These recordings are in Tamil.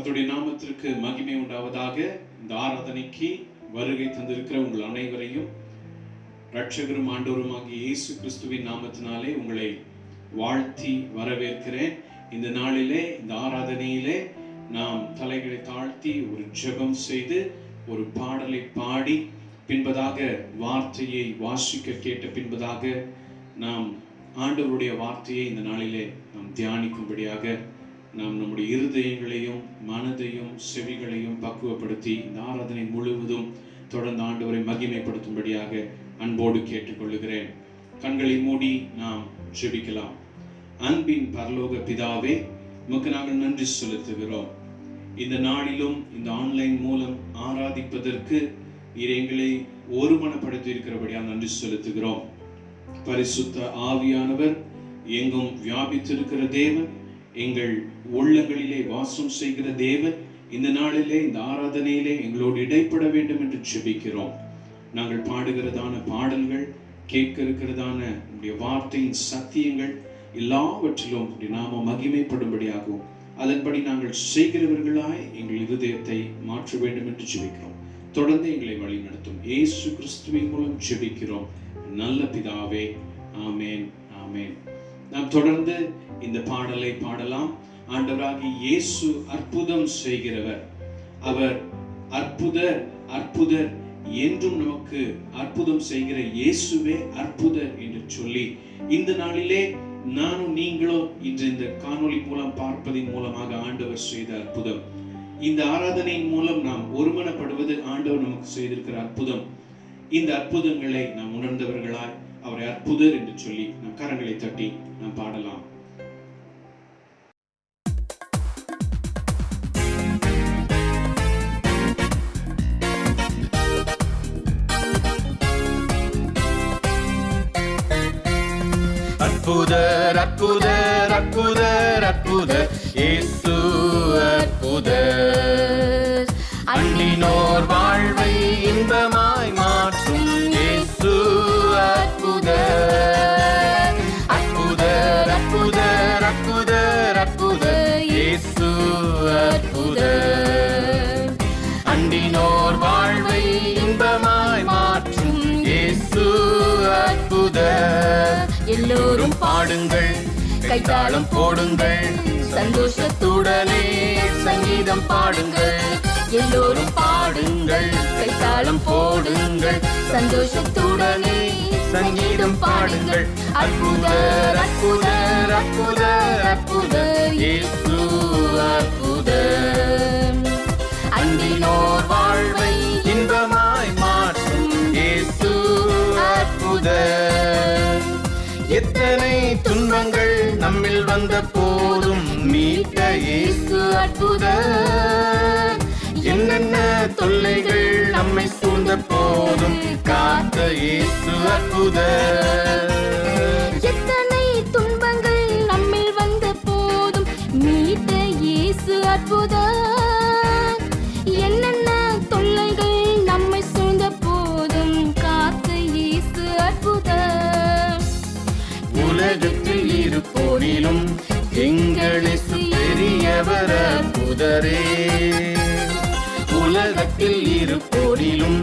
கர்த்தருடைய நாமத்திற்கு மகிமை உண்டாவதாக. இந்த ஆராதனைக்கு வருகை தந்திருக்கிற உங்கள் அனைவரையும் இரட்சகரும் ஆண்டவருமாகிய இயேசு கிறிஸ்துவின் நாமத்தினாலே உங்களை வாழ்த்தி வரவேற்கிறேன். இந்த நாளிலே, இந்த ஆராதனையிலே நாம் தலைகளை தாழ்த்தி ஒரு ஜெபம் செய்து ஒரு பாடலை பாடி பின்பதாக வார்த்தையை வாசிக்க கேட்ட பின்பதாக நாம் ஆண்டவருடைய வார்த்தையை இந்த நாளிலே நாம் தியானிக்கும்படியாக நாம் நம்முடைய இருதயங்களையும் மனதையும் செவிகளையும் பக்குவப்படுத்தி இந்த ஆராதனை முழுவதும் தொடர்ந்து ஆண்டவரை மகிமைப்படுத்தும்படியாக அன்போடு கேட்டுக்கொள்ளுகிறேன். கண்களை மூடி நாம் ஜெபிக்கலாம். அன்பின் பரலோக பிதாவே, உமக்கு நாங்கள் நன்றி செலுத்துகிறோம். இந்த நாளிலும் இந்த ஆன்லைன் மூலம் ஆராதிப்பதற்கு நீர் எங்களை ஒருமனப்படுத்தி இருக்கிறபடியாக நன்றி செலுத்துகிறோம். பரிசுத்த ஆவியானவர் எங்கும் வியாபித்திருக்கிற தேவன், எங்கள் உள்ளங்களிலே வாசம் செய்கிற தேவன், இந்த நாளிலே இந்த ஆராதனையிலே எங்களோடு இடைப்பட வேண்டும் என்று ஜெபிக்கிறோம். நாங்கள் பாடுகிறதான பாடல்கள், கேட்க இருக்கிறதான உடைய வார்த்தையின் சத்தியங்கள் எல்லாவற்றிலும் நாம மகிமைப்படும்படியாகும். அதன்படி நாங்கள் செய்கிறவர்களாய் எங்கள் இருதயத்தை மாற்ற வேண்டும் என்று ஜெபிக்கிறோம். தொடர்ந்து எங்களை வழி நடத்தும் இயேசு கிறிஸ்துவின் மூலம் ஜெபிக்கிறோம் நல்ல பிதாவே, ஆமேன், ஆமேன். நாம் தொடர்ந்து இந்த பாடலை பாடலாம். ஆண்டவராகிய இயேசு அற்புதம் செய்கிறவர். அவர் அற்புதர், அற்புதர் என்றும் நமக்கு அற்புதம் செய்கிற இயேசுவே அற்புதர் என்று சொல்லி இந்த நாளிலே நானும் நீங்களோ இன்று இந்த காணொளி மூலம் பார்ப்பதின் மூலமாக ஆண்டவர் செய்த அற்புதம், இந்த ஆராதனையின் மூலம் நாம் ஒருமனப்படுவது ஆண்டவர் நமக்கு செய்திருக்கிற அற்புதம். இந்த அற்புதங்களை நாம் உணர்ந்தவர்களாய் அவரை அற்புதர் என்று சொல்லி நம் கரங்களை தட்டி நாம் பாடலாம். அற்புதர், அற்புதர், அற்புதர், அற்புதர், இயேசு அற்புதர். அண்டினோர் வாழ்வை இன்பமாய் மாற்றும் இயேசு அற்புதர். அற்புதர், அற்புதர், அற்புதர், அற்புதர், இயேசு அற்புதர். அண்டினோர் வாழ்வை இன்பமாய் மாற்றும் இயேசு அற்புதர். எல்லோரும் பாடுங்கள், கைத்தாளம் போடுங்கள், சந்தோஷத்துடனே சங்கீதம் பாடுங்கள். எல்லோரும் பாடுங்கள், கைத்தாளம் போடுங்கள், சந்தோஷத்துடனே சங்கீதம் பாடுங்கள். அற்புதர், அற்புதர், அற்புதர், அற்புதர், இயேசு அற்புதர். அண்டினோர் வாழ்வை இன்பமாய் மாற்றும் இயேசு அற்புதர். எத்தனை துன்பங்கள் நம்மில் வந்த போதும் மீட்ட இயேசு அற்புதர். என்னென்ன தொல்லைகள் நம்மை சூழ்ந்த போதும் காத்த இயேசு அற்புதர். எத்தனை துன்பங்கள் நம்மில் வந்த போதும் மீட்ட இயேசு அற்புதர். என்னென்ன தொல்லைகள் நம்மை சூழ்ந்த போதும் காத்த இயேசு அற்புதர். உலகத்தில் இருப்போரிலும் எங்களுக்கு பெரியவர் அற்புதரே. உலகத்தில் இருப்போரிலும்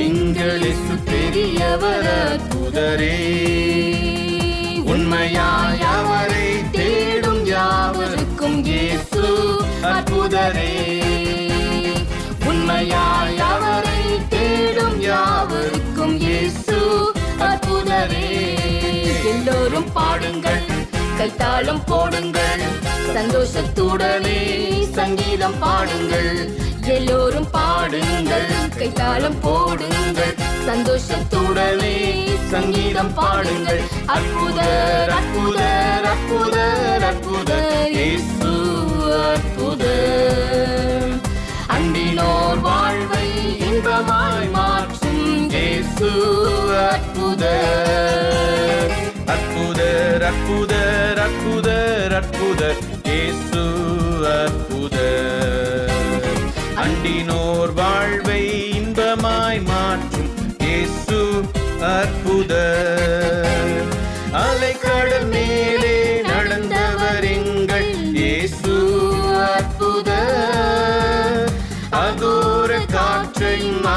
எங்களுக்கு பெரியவர் அற்புதரே. உண்மையாய் அவரை தேடும் யாவருக்கும் இயேசு அற்புதரே. உண்மையாய் அவரை தேடும் யாவருக்கும் இயேசு அற்புதரே. எல்லோரும் பாடுங்கள், கைத்தாளம் போடுங்கள், சந்தோஷத்துடனே சங்கீதம் பாடுங்கள். எல்லோரும் பாடுங்கள், கைத்தாளம் போடுங்கள், சந்தோஷத்துடனே சங்கீதம் பாடுங்கள். அற்புதர், அற்புதர், அற்புதர், அற்புதர், இயேசு அற்புதர். அண்டினோர் வாழ்வை இன்பமாய் மாற்றும் இயேசு அற்புதர். அற்புதர், அற்புதர், அற்புதர், அற்புதர், இயேசு அற்புதர். அண்டினோர் வாழ்வை இன்பமாய் மாற்றும் இயேசு அற்புதர். அலைக்கடல் மேலே நடந்தவர் எங்கள் இயேசு அற்புதர்.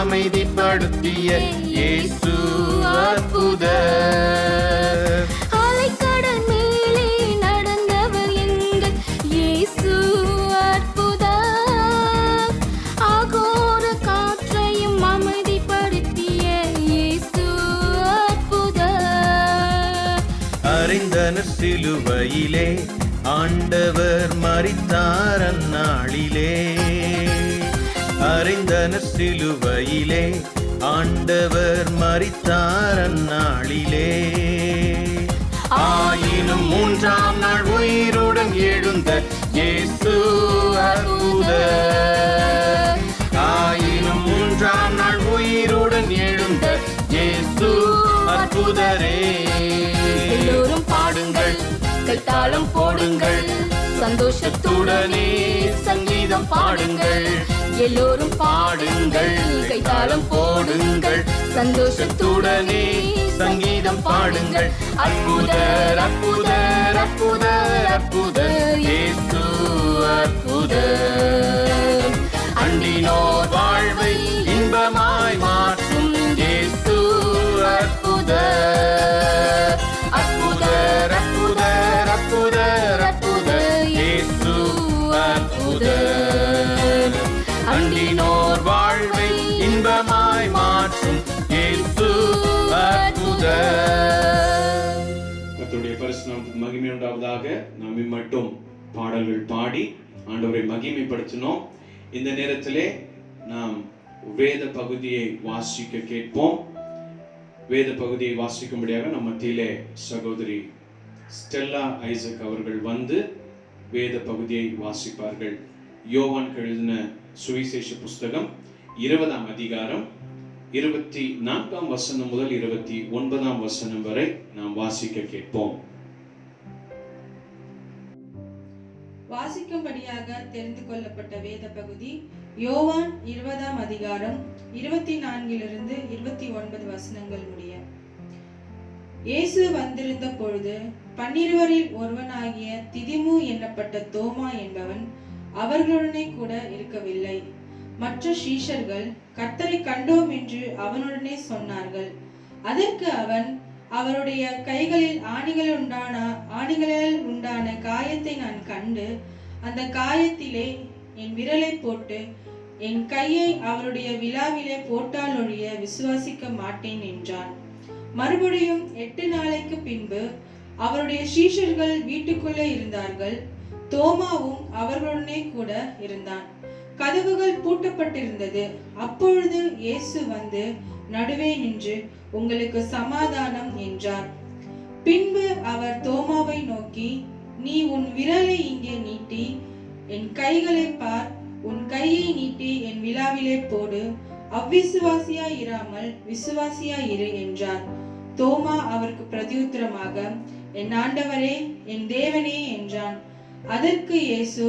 அமைதிப்படுத்திய இயேசு அற்புதர். அலைக்கடல் மேலே நடந்தவர் எங்கள் இயேசு அற்புதர். ஆகோர காற்றையும் அமைதிப்படுத்திய இயேசு அற்புதர். அறிந்தனர் சிலுவையிலே ஆண்டவர் மரித்தார் அந்நாளிலே. அறிந்தனர் சிலுவையிலே ஆண்டவர் மரித்தார் அந்நாளிலே. ஆயினும் மூன்றாம் நாள் உயிருடன் எழுந்த இயேசு அற்புதர். ஆயினும் மூன்றாம் நாள் உயிருடன் எழுந்த இயேசு அற்புதரே. எல்லோரும் பாடுங்கள், கைத்தாளம் போடுங்கள், சந்தோஷத்துடனே சங்கீதம் பாடுங்கள். எல்லோரும் பாடுங்கள், கைத்தாளம் போடுங்கள், சந்தோஷத்துடனே சங்கீதம் பாடுங்கள். அற்புதர் அற்புதர் அற்புதர் அற்புதர் இயேசு அற்புதர். அண்டினோர் வாழ்வை இன்பமாய் மாற்றும் இயேசு அற்புதர். அற்புதர் அற்புதர் அற்புதர் அற்புதர் இயேசு அற்புதர். அண்டினோர் வாழ்வை இன்பமாய் மாற்றும் இயேசு அற்புதர். கர்த்தருடைய பரிசுத்த நாமத்துக்கு மகிமை உண்டாவதாக. நாம் இம்மட்டும் பாடல்கள் பாடி ஆண்டவரை மகிமைப்படுத்தினோம். இந்த நேரத்திலே நாம் வேத பகுதியை வாசிக்க கேட்போம். வேத பகுதியை வாசிக்கும்படியாக நம்ம மத்தியிலே சகோதரி ஸ்டெல்லா ஐசக் அவர்கள் வந்து வேத பகுதியை வாசிப்பார்கள். யோவான் எழுதின சுவிசேஷ புஸ்தகம் 20ஆம் அதிகாரம் 24ஆம் வசனம் முதல் 29ஆம் வசனம் வரை நாம் வாசிக்க கேட்போம். வாசிக்கும்படியாக தெரிந்து கொள்ளப்பட்ட வேத பகுதி யோவான் 20ஆம் அதிகாரம் 24 29 வசனங்கள் முடிய. இயேசு வந்திருந்த பொழுது 12 ஒருவனாகிய திதிமு என்னப்பட்ட தோமா என்பவன் அவர்களுடனே கூட இருக்கவில்லை. மற்ற சீஷர்கள் கர்த்தரை கண்டோம் என்று அவனுடனே சொன்னார்கள். அதற்கு அவன், அவருடைய கைகளில் ஆணிகளில் உண்டான காயத்தை நான் கண்டு அந்த காயத்திலே என் விரலை போட்டு என் கையை அவருடைய விலாவிலே போட்டாலொழிய விசுவாசிக்க மாட்டேன் என்றான். மறுபடியும் 8 நாளைக்கு பின்பு அவருடைய சீஷர்கள் வீட்டுக்குள்ளே இருந்தார்கள். தோமாவும் அவர்களுடனே கூட இருந்தான். கதவுகள் பூட்டப்பட்டிருந்தது. அப்பொழுது இயேசு வந்து நடுவே நின்று, உங்களுக்கு சமாதானம் என்றார். பின்பு அவர் தோமாவை நோக்கி, நீ உன் விரலை இங்கே நீட்டி என் கைகளை பார், உன் கையை நீட்டி என் விலாவிலே போடு, அவ்விசுவாசியாய் இராமல் விசுவாசியாய் இரு என்றார். தோமா அவருக்கு பிரதியுத்தரமாக, என் ஆண்டவரே என் தேவனே என்றான். அதற்கு இயேசு,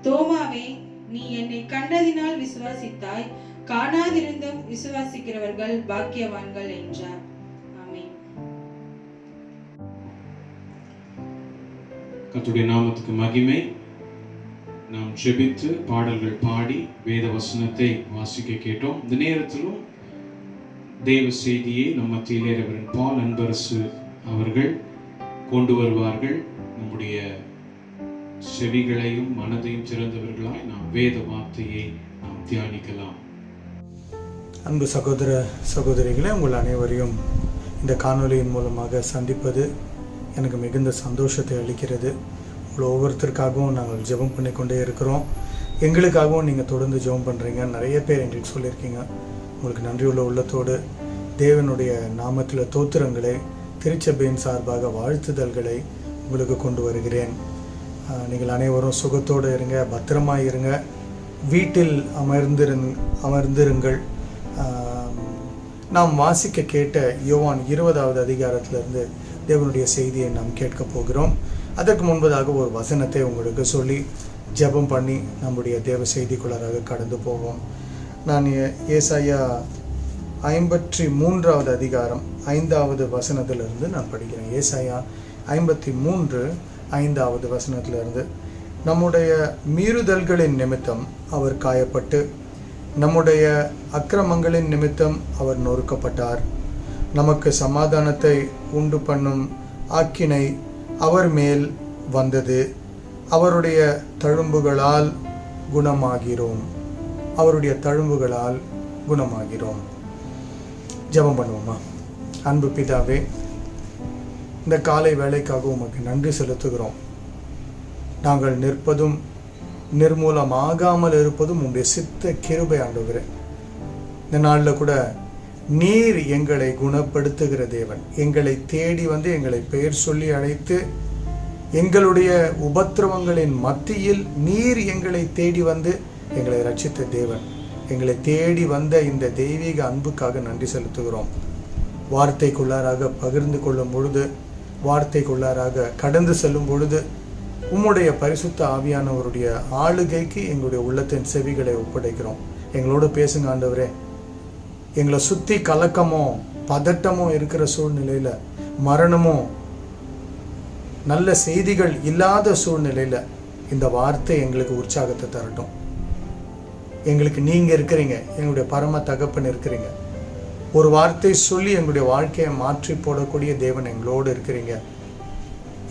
தோமாவே, நீ என்னை கண்டதினால் விசுவாசித்தாய், காணாதிருந்தும் விசுவாசிக்கிறவர்கள் பாக்கியவான்கள் என்றார். ஆமென். கர்த்தருடைய நாமத்துக்கு மகிமை. நாம் ஜெபித்து பாடல்கள் பாடி வேத வசனத்தை வாசிக்க கேட்டோம். இந்த நேரத்திலும் தேவ செய்தியை நம் மத்தியிலே ரெவரண்ட் பால் அன்பரசு அவர்கள் கொண்டு வருவார்கள். நம்முடைய செவிகளையும் மனதையும் திறந்தவர்களாய் நாம் வேத வார்த்தையை நாம் தியானிக்கலாம். அன்பு சகோதர சகோதரிகளே, உங்கள் அனைவரையும் இந்த காணொலியின் மூலமாக சந்திப்பது எனக்கு மிகுந்த சந்தோஷத்தை அளிக்கிறது. உங்களை ஒவ்வொருத்தருக்காகவும் நாங்கள் ஜெபம் பண்ணிக்கொண்டே இருக்கிறோம். எங்களுக்காகவும் நீங்கள் தொடர்ந்து ஜெபம் பண்ணுறீங்க. நிறைய பேர் எங்களுக்கு சொல்லியிருக்கீங்க. உங்களுக்கு நன்றியுள்ள உள்ளத்தோடு தேவனுடைய நாமத்தில் தோத்திரங்களை, திருச்சபையின் சார்பாக வாழ்த்துதல்களை உங்களுக்கு கொண்டு வருகிறேன். நீங்கள் அனைவரும் சுகத்தோடு இருங்க, பத்திரமாக இருங்க, வீட்டில் அமர்ந்திருங்கள். நாம் வாசிக்க கேட்ட யோவான் 20வது அதிகாரத்திலிருந்து தேவனுடைய செய்தியை நாம் கேட்க போகிறோம். அதற்கு முன்பதாக ஒரு வசனத்தை உங்களுக்கு சொல்லி ஜெபம் பண்ணி நம்முடைய தேவ செய்திக்குள்ளாராக கடந்து போவோம். நான் ஏசாயா 53வது அதிகாரம் 5வது வசனத்திலிருந்து நான் படிக்கிறேன். ஏசாயா 53 5வது வசனத்திலிருந்து, நம்முடைய மீறுதல்களின் நிமித்தம் அவர் காயப்பட்டு நம்முடைய அக்கிரமங்களின் நிமித்தம் அவர் நொறுக்கப்பட்டார். நமக்கு சமாதானத்தை உண்டு பண்ணும் ஆக்கினை அவர் மேல் வந்தது. அவருடைய தழும்புகளால் குணமாகிறோம். அவருடைய தழும்புகளால் குணமாகிறோம். ஜெபம் பண்ணுவோமா? அன்பு பிதாவே, இந்த காலை வேளைக்காக உமக்கு நன்றி செலுத்துகிறோம். நாங்கள் நிற்பதும் நிர்மூலமாகாமல் இருப்பதும் உங்களுடைய சித்த கிருபை ஆண்டவரே. இந்த நாளில் கூட நீர் எங்களை குணப்படுத்துகிற தேவன். எங்களை தேடி வந்து எங்களை பெயர் சொல்லி அழைத்து எங்களுடைய உபத்திரவங்களின் மத்தியில் நீர் எங்களை தேடி வந்து எங்களை ரட்சித்த தேவன். எங்களை தேடி வந்த இந்த தெய்வீக அன்புக்காக நன்றி செலுத்துகிறோம். வார்த்தைக்குள்ளாராக பகிர்ந்து கொள்ளும் பொழுது, வார்த்தைக்குள்ளாராக கடந்து செல்லும் பொழுது உம்முடைய பரிசுத்த ஆவியானவருடைய ஆளுகைக்கு எங்களுடைய உள்ளத்தின் செவிகளை ஒப்படைக்கிறோம். எங்களோடு பேசுங்க ஆண்டவரே. எங்களை சுற்றி கலக்கமோ பதட்டமோ இருக்கிற சூழ்நிலையில், மரணமோ நல்ல செய்திகள் இல்லாத சூழ்நிலையில் இந்த வார்த்தை எங்களுக்கு உற்சாகத்தை தரட்டும். எங்களுக்கு நீங்கள் இருக்கிறீங்க, எங்களுடைய பரம தகப்பன் இருக்கிறீங்க. ஒரு வார்த்தை சொல்லி எங்களுடைய வாழ்க்கையை மாற்றி போடக்கூடிய தேவன் எங்களோடு இருக்கிறீங்க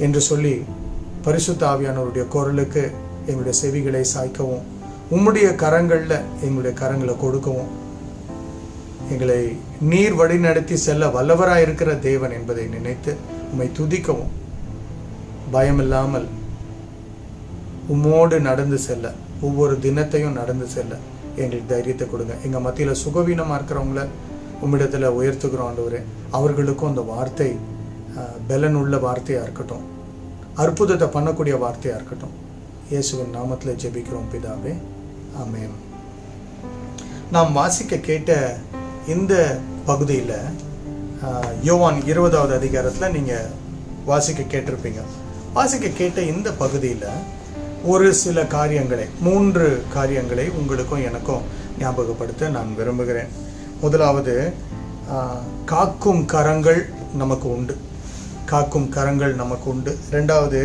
என்று சொல்லி பரிசுத்த ஆவியானவருடைய குரலுக்கு எங்களுடைய செவிகளை சாய்க்கவும், உம்முடைய கரங்களில் எங்களுடைய கரங்களை கொடுக்கவும், எங்களை நீர் வழி நடத்தி செல்ல வல்லவராக இருக்கிற தேவன் என்பதை நினைத்து உம்மை துதிக்கவும், பயமில்லாமல் உம்மோடு நடந்து செல்ல, ஒவ்வொரு தினத்தையும் நடந்து செல்ல எங்களுக்கு தைரியத்தை கொடுங்க. எங்கள் மத்தியில் சுகவீனமாக இருக்கிறவங்கள உம்மிடத்தில் உயர்த்துக்கிறோம் ஆண்டவரே. அவர்களுக்கும் அந்த வார்த்தை பலன் உள்ள வார்த்தையாக இருக்கட்டும், அற்புதத்தை பண்ணக்கூடிய வார்த்தையாக இருக்கட்டும். இயேசுவின் நாமத்தில் ஜெபிக்கிறோம் பிதாவே, ஆமென். நாம் வாசிக்க கேட்ட இந்த பகுதியில் யோவான் 20வது அதிகாரத்தில் நீங்கள் வாசிக்க கேட்டிருப்பீங்க. வாசிக்க கேட்ட இந்த பகுதியில் ஒரு சில காரியங்களை, 3 காரியங்களை உங்களுக்கும் எனக்கும் ஞாபகப்படுத்த நான் விரும்புகிறேன். முதலாவது, காக்கும் கரங்கள் நமக்கு உண்டு. காக்கும் கரங்கள் நமக்கு உண்டு. ரெண்டாவது,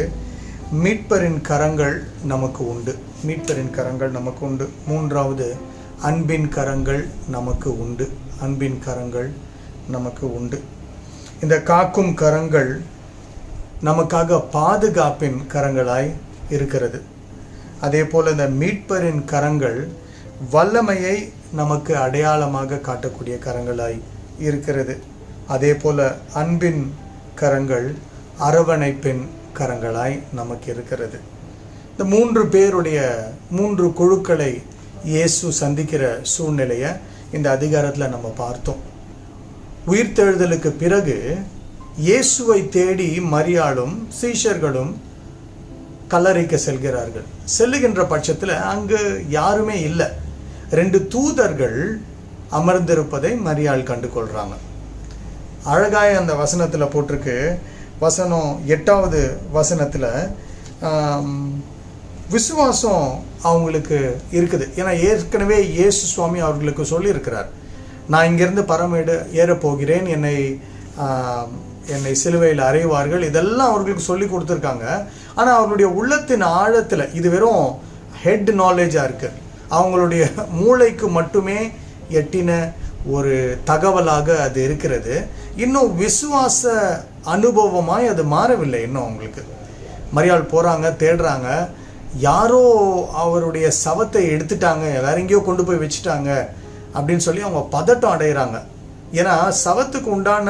மீட்பரின் கரங்கள் நமக்கு உண்டு. மீட்பரின் கரங்கள் நமக்கு உண்டு. மூன்றாவது, அன்பின் கரங்கள் நமக்கு உண்டு. அன்பின் கரங்கள் நமக்கு உண்டு. இந்த காக்கும் கரங்கள் நமக்காக பாதுகாப்பின் கரங்களாய் இருக்கிறது. அதே போல் இந்த மீட்பரின் கரங்கள் வல்லமையை நமக்கு அடையாளமாக காட்டக்கூடிய கரங்களாய் இருக்கிறது. அதே போல் அன்பின் கரங்கள் அரவணைப்பின் கரங்களாய் நமக்கு இருக்கிறது. இந்த 3 பேருடைய 3 குழுக்களை இயேசு சந்திக்கிற சூழ்நிலையை இந்த அதிகாரத்தில் நம்ம பார்த்தோம். உயிர்த்தெழுதலுக்கு பிறகு இயேசுவை தேடி மரியாளும் சீஷர்களும் கல்லறைக்கு செல்கிறார்கள். செல்லுகின்ற பட்சத்தில் அங்கு யாருமே இல்லை. 2 தூதர்கள் அமர்ந்திருப்பதை மரியாள் கண்டு கொள்கிறாங்க. அழகாய் அந்த வசனத்தில் போட்டிருக்கு. வசனம் 8வது வசனத்தில் விசுவாசம் அவங்களுக்கு இருக்குது. ஏன்னா ஏற்கனவே இயேசு சுவாமி அவர்களுக்கு சொல்லியிருக்கிறார், நான் இங்கேருந்து பரமேடு ஏறப்போகிறேன், என்னை சிலுவையில் அறைவார்கள், இதெல்லாம் அவர்களுக்கு சொல்லி கொடுத்துருக்காங்க. ஆனால் அவர்களுடைய உள்ளத்தின் ஆழத்தில் இது வெறும் ஹெட் நாலேஜாக இருக்குது. அவங்களுடைய மூளைக்கு மட்டுமே எட்டின ஒரு தகவலாக அது இருக்கிறது. இன்னும் விசுவாச அனுபவமாய் அது மாறவில்லை இன்னும் அவங்களுக்கு. மரியாள் போகிறாங்க, தேடுறாங்க, யாரோ அவருடைய சவத்தை எடுத்துட்டாங்க, வேற எங்கேயோ கொண்டு போய் வச்சுட்டாங்க அப்படின்னு சொல்லி அவங்க பதட்டம் அடைகிறாங்க. ஏன்னா சவத்துக்கு உண்டான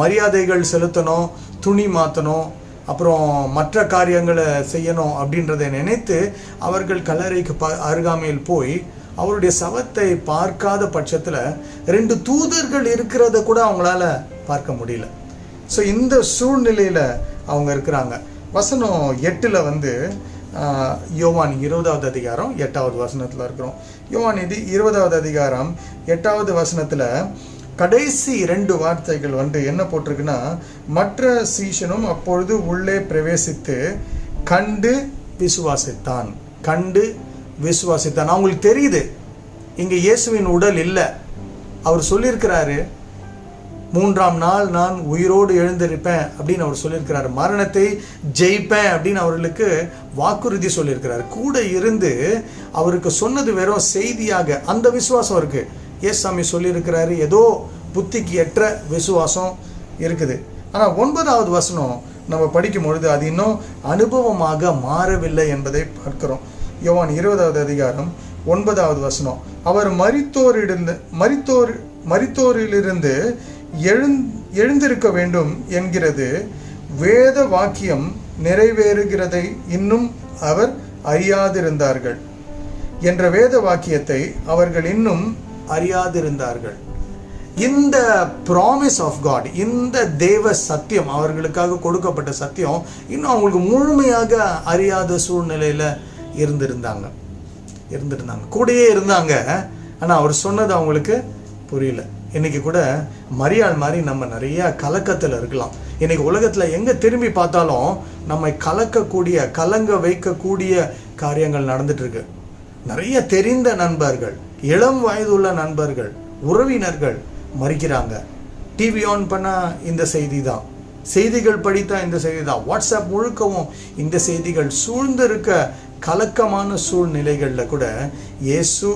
மரியாதைகள் செலுத்தணும், துணி மாற்றணும், அப்புறம் மற்ற காரியங்களை செய்யணும் அப்படின்றதை நினைத்து அவர்கள் கல்லறைக்கு அருகாமையில் போய் அவருடைய சவத்தை பார்க்காத பட்சத்தில் 2 தூதர்கள் இருக்கிறத கூட அவங்களால பார்க்க முடியல. ஸோ இந்த சூழ்நிலையில் அவங்க இருக்கிறாங்க. வசனம் 8ல் வந்து யோவான் 20வது அதிகாரம் 8வது வசனத்தில் இருக்கிறோம். யோவான் 20வது அதிகாரம் 8வது வசனத்தில் கடைசி 2 வார்த்தைகள் வந்து என்ன போட்டிருக்குன்னா, மற்ற சீஷனும் அப்பொழுது உள்ளே பிரவேசித்து கண்டு விசுவாசித்தான். கண்டு விசுவாசித்தான். அவங்களுக்கு தெரியுது இங்கே இயேசுவின் உடல் இல்லை. அவர் சொல்லியிருக்கிறாரு, 3ஆம் நாள் நான் உயிரோடு எழுந்திருப்பேன் அப்படின்னு அவர் சொல்லியிருக்கிறார். மரணத்தை ஜெயிப்பேன் அப்படின்னு அவர்களுக்கு வாக்குறுதி சொல்லியிருக்கிறார். கூட இருந்து அவருக்கு சொன்னது வெறும் செய்தியாக அந்த விசுவாசம் இருக்கு. ஏசாமி சொல்லியிருக்கிறாரு, ஏதோ புத்திக்கு ஏற்ற விசுவாசம் இருக்குது. ஆனால் 9வது வசனம் நம்ம படிக்கும் பொழுது அது இன்னும் அனுபவமாக மாறவில்லை என்பதை பார்க்கிறோம். யோவான் 20வது அதிகாரம் 9வது வசனம், அவர் மரித்தோரிலிருந்து எழுந்திருக்க வேண்டும் என்கிறது வேத வாக்கியம் நிறைவேறுகிறதை இன்னும் அவர் அறியாதிருந்தார்கள் என்ற வேத வாக்கியத்தை அவர்கள் இன்னும் அறியாதிருந்தார்கள். இந்த ப்ராமிஸ் ஆஃப் காட், இந்த தேவ சத்தியம், அவர்களுக்காக கொடுக்கப்பட்ட சத்தியம் இன்னும் அவங்களுக்கு முழுமையாக அறியாத சூழ்நிலையில இருந்திருந்தாங்க. கூடயே இருந்தாங்க. ஆனால் அவர் சொன்னது அவங்களுக்கு புரியல. இன்னைக்கு கூட மரியாள் மாதிரி நம்ம நிறைய கலக்கத்தில் இருக்கலாம். இன்னைக்கு உலகத்தில் எங்கே திரும்பி பார்த்தாலும் நம்மை கலங்க வைக்கக்கூடிய காரியங்கள் நடந்துட்டு இருக்கு. நிறைய தெரிந்த நண்பர்கள், இளம் வயதுள்ள நண்பர்கள், உறவினர்கள் மறிக்கிறாங்க. டிவி ஆன் பண்ணால் இந்த செய்தி தான், செய்திகள் படித்தா இந்த செய்தி தான், வாட்ஸ்அப் முழுக்கவும் இந்த செய்திகள் சூழ்ந்திருக்க கலக்கமான சூழ்நிலைகளில் கூட இயேசு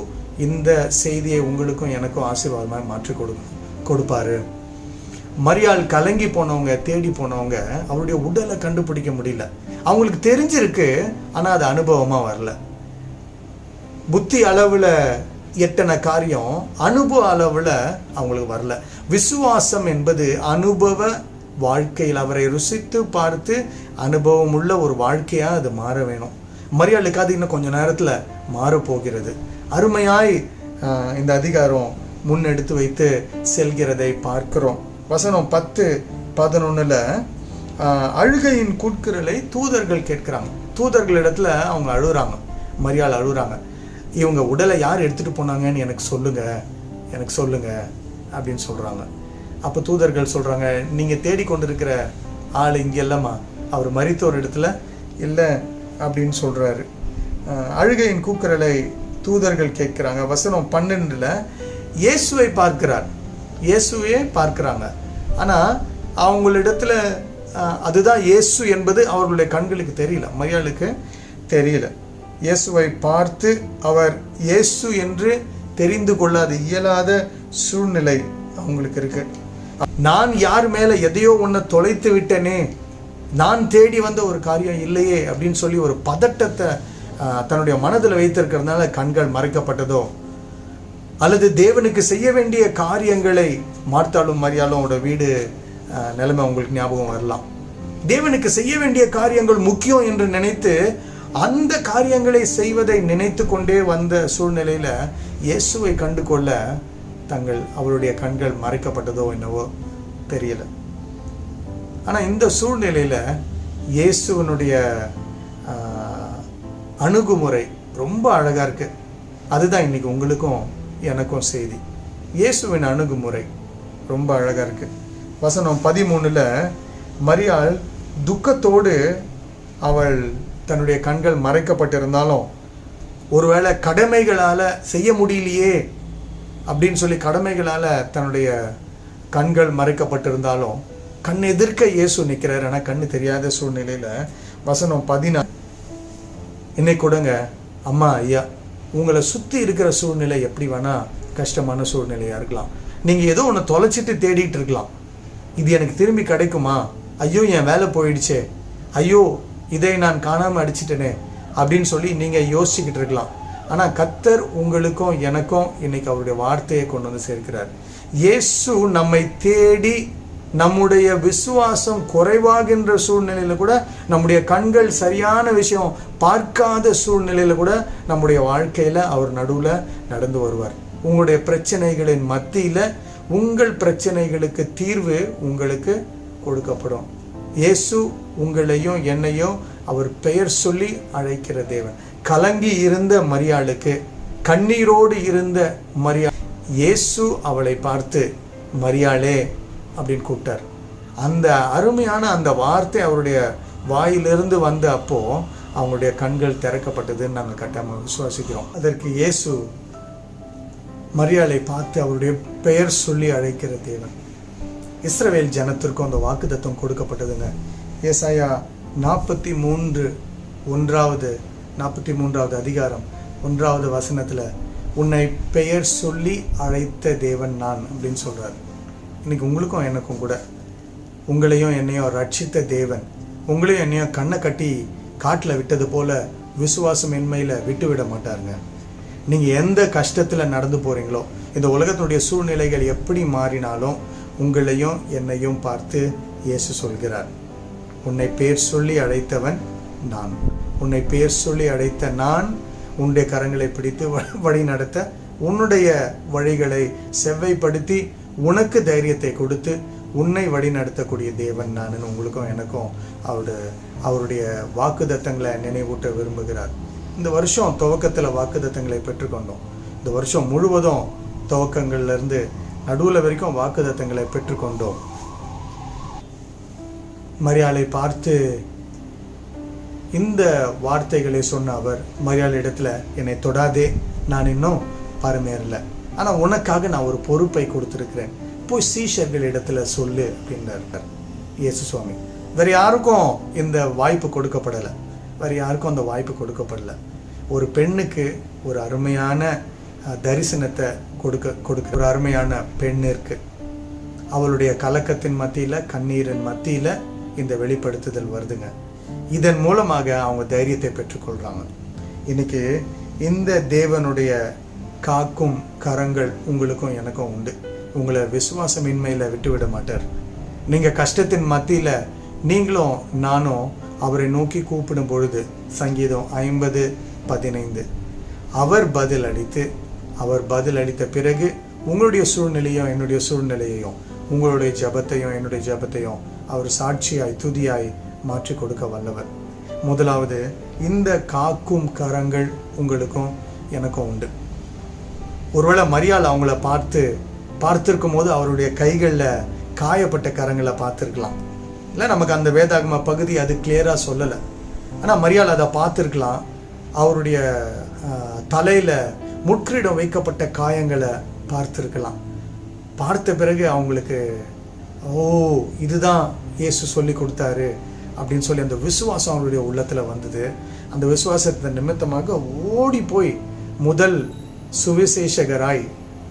இந்த செய்தியை உங்களுக்கும் எனக்கும் ஆசீர்வாதமாக மாற்றி கொடுப்பாரு. மரியாள் கலங்கி போனவங்க, தேடி போனவங்க அவருடைய உடலை கண்டுபிடிக்க முடியல. அவங்களுக்கு தெரிஞ்சிருக்கு, ஆனால் அது அனுபவமாக வரல. புத்தி அளவில் எத்தனை காரியம் அனுபவ அளவில் அவங்களுக்கு வரல. விசுவாசம் என்பது அனுபவ வாழ்க்கையில் அவரை ருசித்து பார்த்து அனுபவம் உள்ள ஒரு வாழ்க்கையாக அது மாற வேணும். மரியாளுக்கு அது இன்னும் கொஞ்சம் நேரத்தில் மாறப்போகிறது. அருமையாய் இந்த அதிகாரம் முன்னெடுத்து வைத்து செல்கிறதை பார்க்கிறோம். வசனம் 10-11 அழுகையின் கூக்குரலை தூதர்கள் கேட்கிறாங்க. தூதர்களிடத்துல அவங்க அழுகுறாங்க, மரியாள் அழுகுறாங்க. இவங்க உடலை யார் எடுத்துட்டு போனாங்கன்னு எனக்கு சொல்லுங்க அப்படின்னு சொல்றாங்க. அப்போ தூதர்கள் சொல்றாங்க, நீங்க தேடிக்கொண்டிருக்கிற ஆள் இங்கே இல்லைம்மா, அவர் மரித்தோர் இடத்துல இல்லை அப்படின்னு சொல்றாரு. அழுகையின் கூக்குரலை தூதர்கள் கேட்கிறாங்க. வசனம் 12 இயேசுவை பார்க்கிறாங்க. ஆனால் அவங்களிடத்துல அதுதான் இயேசு என்பது அவர்களுடைய கண்களுக்கு தெரியல, மரியாளுக்கு தெரியல. இயேசுவை பார்த்து அவர் இயேசு என்று தெரிந்து கொள்ளாத இயலாத சூழ்நிலை அவங்களுக்கு இருக்கு. நான் யார் மேல எதையோ ஒன்று தொலைத்து விட்டேனே, நான் தேடி வந்த ஒரு காரியம் இல்லையே அப்படின்னு சொல்லி ஒரு பதட்டத்தை தன்னுடைய மனதில் வைத்திருக்கிறதுனால கண்கள் மறைக்கப்பட்டதோ, அல்லது தேவனுக்கு செய்ய வேண்டிய காரியங்களை மார்த்தாலும் மரியாளும் வீடு நிலைமை உங்களுக்கு ஞாபகம் வரலாம். தேவனுக்கு செய்ய வேண்டிய காரியங்கள் முக்கியம் என்று நினைத்து அந்த காரியங்களை செய்வதை நினைத்து கொண்டே வந்த சூழ்நிலையில இயேசுவை கண்டு கொள்ள அவருடைய கண்கள் மறைக்கப்பட்டதோ என்னவோ தெரியல. ஆனா இந்த சூழ்நிலையில இயேசுவனுடைய அணுகுமுறை ரொம்ப அழகா இருக்கு. அதுதான் இன்னைக்கு உங்களுக்கும் எனக்கும் செய்தி. இயேசுவின் அணுகுமுறை ரொம்ப அழகா இருக்கு. வசனம் 13 மரியாள் துக்கத்தோடு அவள் தன்னுடைய கண்கள் மறைக்கப்பட்டிருந்தாலும், ஒருவேளை கடமைகளால் செய்ய முடியலையே அப்படின்னு சொல்லி கடமைகளால் தன்னுடைய கண்கள் மறைக்கப்பட்டிருந்தாலும் கண் எதிர்க்க இயேசு நிற்கிறார். ஆனால் கண்ணு தெரியாத சூழ்நிலையில் வசனம் 14 இன்னைக்கு கூடங்க அம்மா ஐயா உங்களை சுற்றி இருக்கிற சூழ்நிலை எப்படி வேணா கஷ்டமான சூழ்நிலையாக இருக்கலாம். நீங்கள் ஏதோ ஒன்று தொலைச்சிட்டு தேடிட்டு இருக்கலாம். இது எனக்கு திரும்பி கிடைக்குமா, ஐயோ என் வேலை போயிடுச்சே, ஐயோ இதை நான் காணாமல் அடிச்சிட்டேனே அப்படின்னு சொல்லி நீங்கள் யோசிச்சுக்கிட்டு இருக்கலாம். ஆனால் கர்த்தர் உங்களுக்கும் எனக்கும் இன்னைக்கு அவருடைய வார்த்தையை கொண்டு வந்து சேர்க்கிறார். இயேசு நம்மை தேடி நம்முடைய விசுவாசம் குறைவாகின்ற சூழ்நிலையில் கூட, நம்முடைய கண்கள் சரியான விஷயம் பார்க்காத சூழ்நிலையில் கூட நம்முடைய வாழ்க்கையில் அவர் நடுவில் நடந்து வருவார். உங்களுடைய பிரச்சனைகளின் மத்தியில் உங்கள் பிரச்சனைகளுக்கு தீர்வு உங்களுக்கு கொடுக்கப்படும். இயேசு உங்களையும் என்னையும் அவர் பெயர் சொல்லி அழைக்கிற தேவன். கலங்கி இருந்த மரியாளுக்கு, கண்ணீரோடு இருந்த மரியாள், இயேசு அவளை பார்த்து மரியாளே அப்படின்னு கூப்பிட்டார். அந்த அருமையான அந்த வார்த்தை அவருடைய வாயிலிருந்து வந்த அப்போ அவங்களுடைய கண்கள் திறக்கப்பட்டதுன்னு நாங்கள் கட்டாயமாக விசுவாசிக்கிறோம். அதற்கு இயேசு மரியாளை பார்த்து அவருடைய பெயர் சொல்லி அழைக்கிற தேவன். இஸ்ரவேல் ஜனத்திற்கும் அந்த வாக்குத்தத்தம் கொடுக்கப்பட்டதுங்க. ஏசாயா 43வது அதிகாரம் 1வது வசனத்தில் உன்னை பெயர் சொல்லி அழைத்த தேவன் நான் அப்படின்னு சொல்கிறார். இன்னைக்கு உங்களுக்கும் எனக்கும் கூட உங்களையும் என்னையும் ரட்சித்த தேவன் உங்களையும் என்னையும் கண்ணை கட்டி காட்டில் விட்டது போல விசுவாசமின்மையில் விட்டு விட மாட்டாருங்க. நீங்கள் எந்த கஷ்டத்தில் நடந்து போகிறீங்களோ, இந்த உலகத்தினுடைய சூழ்நிலைகள் எப்படி மாறினாலும் உங்களையும் என்னையும் பார்த்து இயேசு சொல்கிறார், உன்னை பேர் சொல்லி அழைத்தவன் நான். உன்னை பேர் சொல்லி அழைத்த நான் உன்னுடைய கரங்களை பிடித்து வழி நடத்த, உன்னுடைய வழிகளை செவ்வைப்படுத்தி உனக்கு தைரியத்தை கொடுத்து உன்னை வழி நடத்தக்கூடிய தேவன் நான். உங்களுக்கும் எனக்கும் அவருடைய வாக்குத்தத்தங்களை நினைவூட்ட விரும்புகிறார். இந்த வருஷம் துவக்கத்தில் வாக்குத்தத்தங்களை பெற்றுக்கொண்டோம். இந்த வருஷம் முழுவதும் துவக்கங்கள்லேருந்து நடுவில் வரைக்கும் வாக்குத்தத்தங்களை பெற்றுக்கொண்டோம். மரியாளை பார்த்து இந்த வார்த்தைகளை சொன்ன அவர் மரியாள் இடத்துல, என்னை தொடாதே, நான் இன்னும் பரமேறல, ஆனால் உனக்காக நான் ஒரு பொறுப்பை கொடுத்துருக்கிறேன், போய் சீஷர்கள் இடத்துல சொல்லு அப்படின்றார் இயேசு சுவாமி. வேறு யாருக்கும் இந்த வாய்ப்பு கொடுக்கப்படலை. வேறு யாருக்கும் அந்த வாய்ப்பு கொடுக்கப்படலை. ஒரு பெண்ணுக்கு ஒரு அருமையான தரிசனத்தை கொடுக்க ஒரு அருமையான பெண் இருக்கு. அவளுடைய கலக்கத்தின் மத்தியில், கண்ணீரின் மத்தியில் இந்த வெளிப்படுத்துதல் வருதுங்க. இதன் மூலமாக அவங்க தைரியத்தை பெற்றுக்கொள்கிறாங்க. இன்னைக்கு இந்த தேவனுடைய காக்கும் கரங்கள் உங்களுக்கும் எனக்கும் உண்டு. உங்களை விசுவாசமின்மையில் விட்டுவிட மாட்டார். நீங்கள் கஷ்டத்தின் மத்தியில் நீங்களும் நானும் அவரை நோக்கி கூப்பிடும் பொழுது, சங்கீதம் 50:15, அவர் பதில் அளித்த பிறகு உங்களுடைய சூழ்நிலையும் என்னுடைய சூழ்நிலையையும், உங்களுடைய ஜபத்தையும் என்னுடைய ஜபத்தையும் அவர் சாட்சியாய் துதியாய் மாற்றி கொடுக்க வல்லவர். முதலாவது, இந்த காக்கும் கரங்கள் உங்களுக்கும் எனக்கும் உண்டு. ஒருவேளை மரியாள் அவங்கள பார்த்திருக்கும் போது அவருடைய கைகளில் காயப்பட்ட கரங்களை பார்த்துருக்கலாம். இல்லை, நமக்கு அந்த வேதாகம பகுதி அது கிளியராக சொல்லலை. ஆனால் மரியாள் அதை பார்த்துருக்கலாம். அவருடைய தலையில் முட்கிரீடம் வைக்கப்பட்ட காயங்களை பார்த்துருக்கலாம். பார்த்த பிறகு அவங்களுக்கு, ஓ, இதுதான் இயேசு சொல்லி கொடுத்தாரு அப்படின்னு சொல்லி அந்த விசுவாசம் அவருடைய உள்ளத்தில் வந்தது. அந்த விசுவாசத்தின் நிமித்தமாக ஓடி போய் முதல் சுவிசேஷகராய்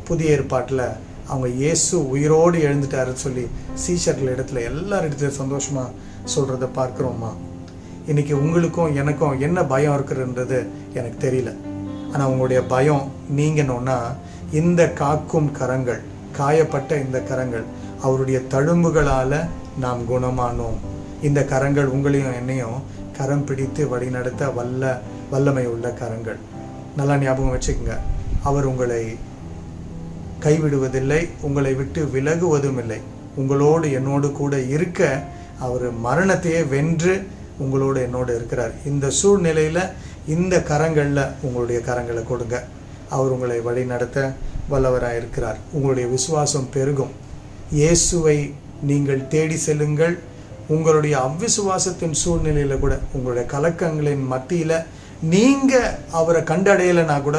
புதிய ஏற்பாட்டில் அவங்க இயேசு உயிரோடு எழுந்துட்டாருன்னு சொல்லி சீஷர்கள் இடத்துல எல்லார் இடத்துலையும் சந்தோஷமாக சொல்கிறத பார்க்குறோம்மா. இன்றைக்கி உங்களுக்கும் எனக்கும் என்ன பயம் இருக்குதுன்றது எனக்கு தெரியல. ஆனால் உங்களுடைய பயம் நீங்கணும்னா, இந்த காக்கும் கரங்கள், காயப்பட்ட இந்த கரங்கள், அவருடைய தழும்புகளால் நாம் குணமானோம். இந்த கரங்கள் உங்களையும் என்னையும் கரம் பிடித்து வழிநடத்த வல்லமை உள்ள கரங்கள். நல்லா ஞாபகம் வச்சுக்கோங்க, அவர் உங்களை கைவிடுவதில்லை, உங்களை விட்டு விலகுவதும் இல்லை. உங்களோடு என்னோடு கூட இருக்க அவர் மரணத்தையே வென்று உங்களோடு என்னோடு இருக்கிறார். இந்த சூழ்நிலையில் இந்த கரங்களில் உங்களுடைய கரங்களை கொடுங்க. அவர் உங்களை வழி நடத்த வல்லவராக இருக்கிறார். உங்களுடைய விசுவாசம் பெருகும். இயேசுவை நீங்கள் தேடி செல்லுங்கள். உங்களுடைய அவ்விசுவாசத்தின் சூழ்நிலையில் கூட, உங்களுடைய கலக்கங்களின் மத்தியில் நீங்கள் அவரை கண்டடையலைன்னா கூட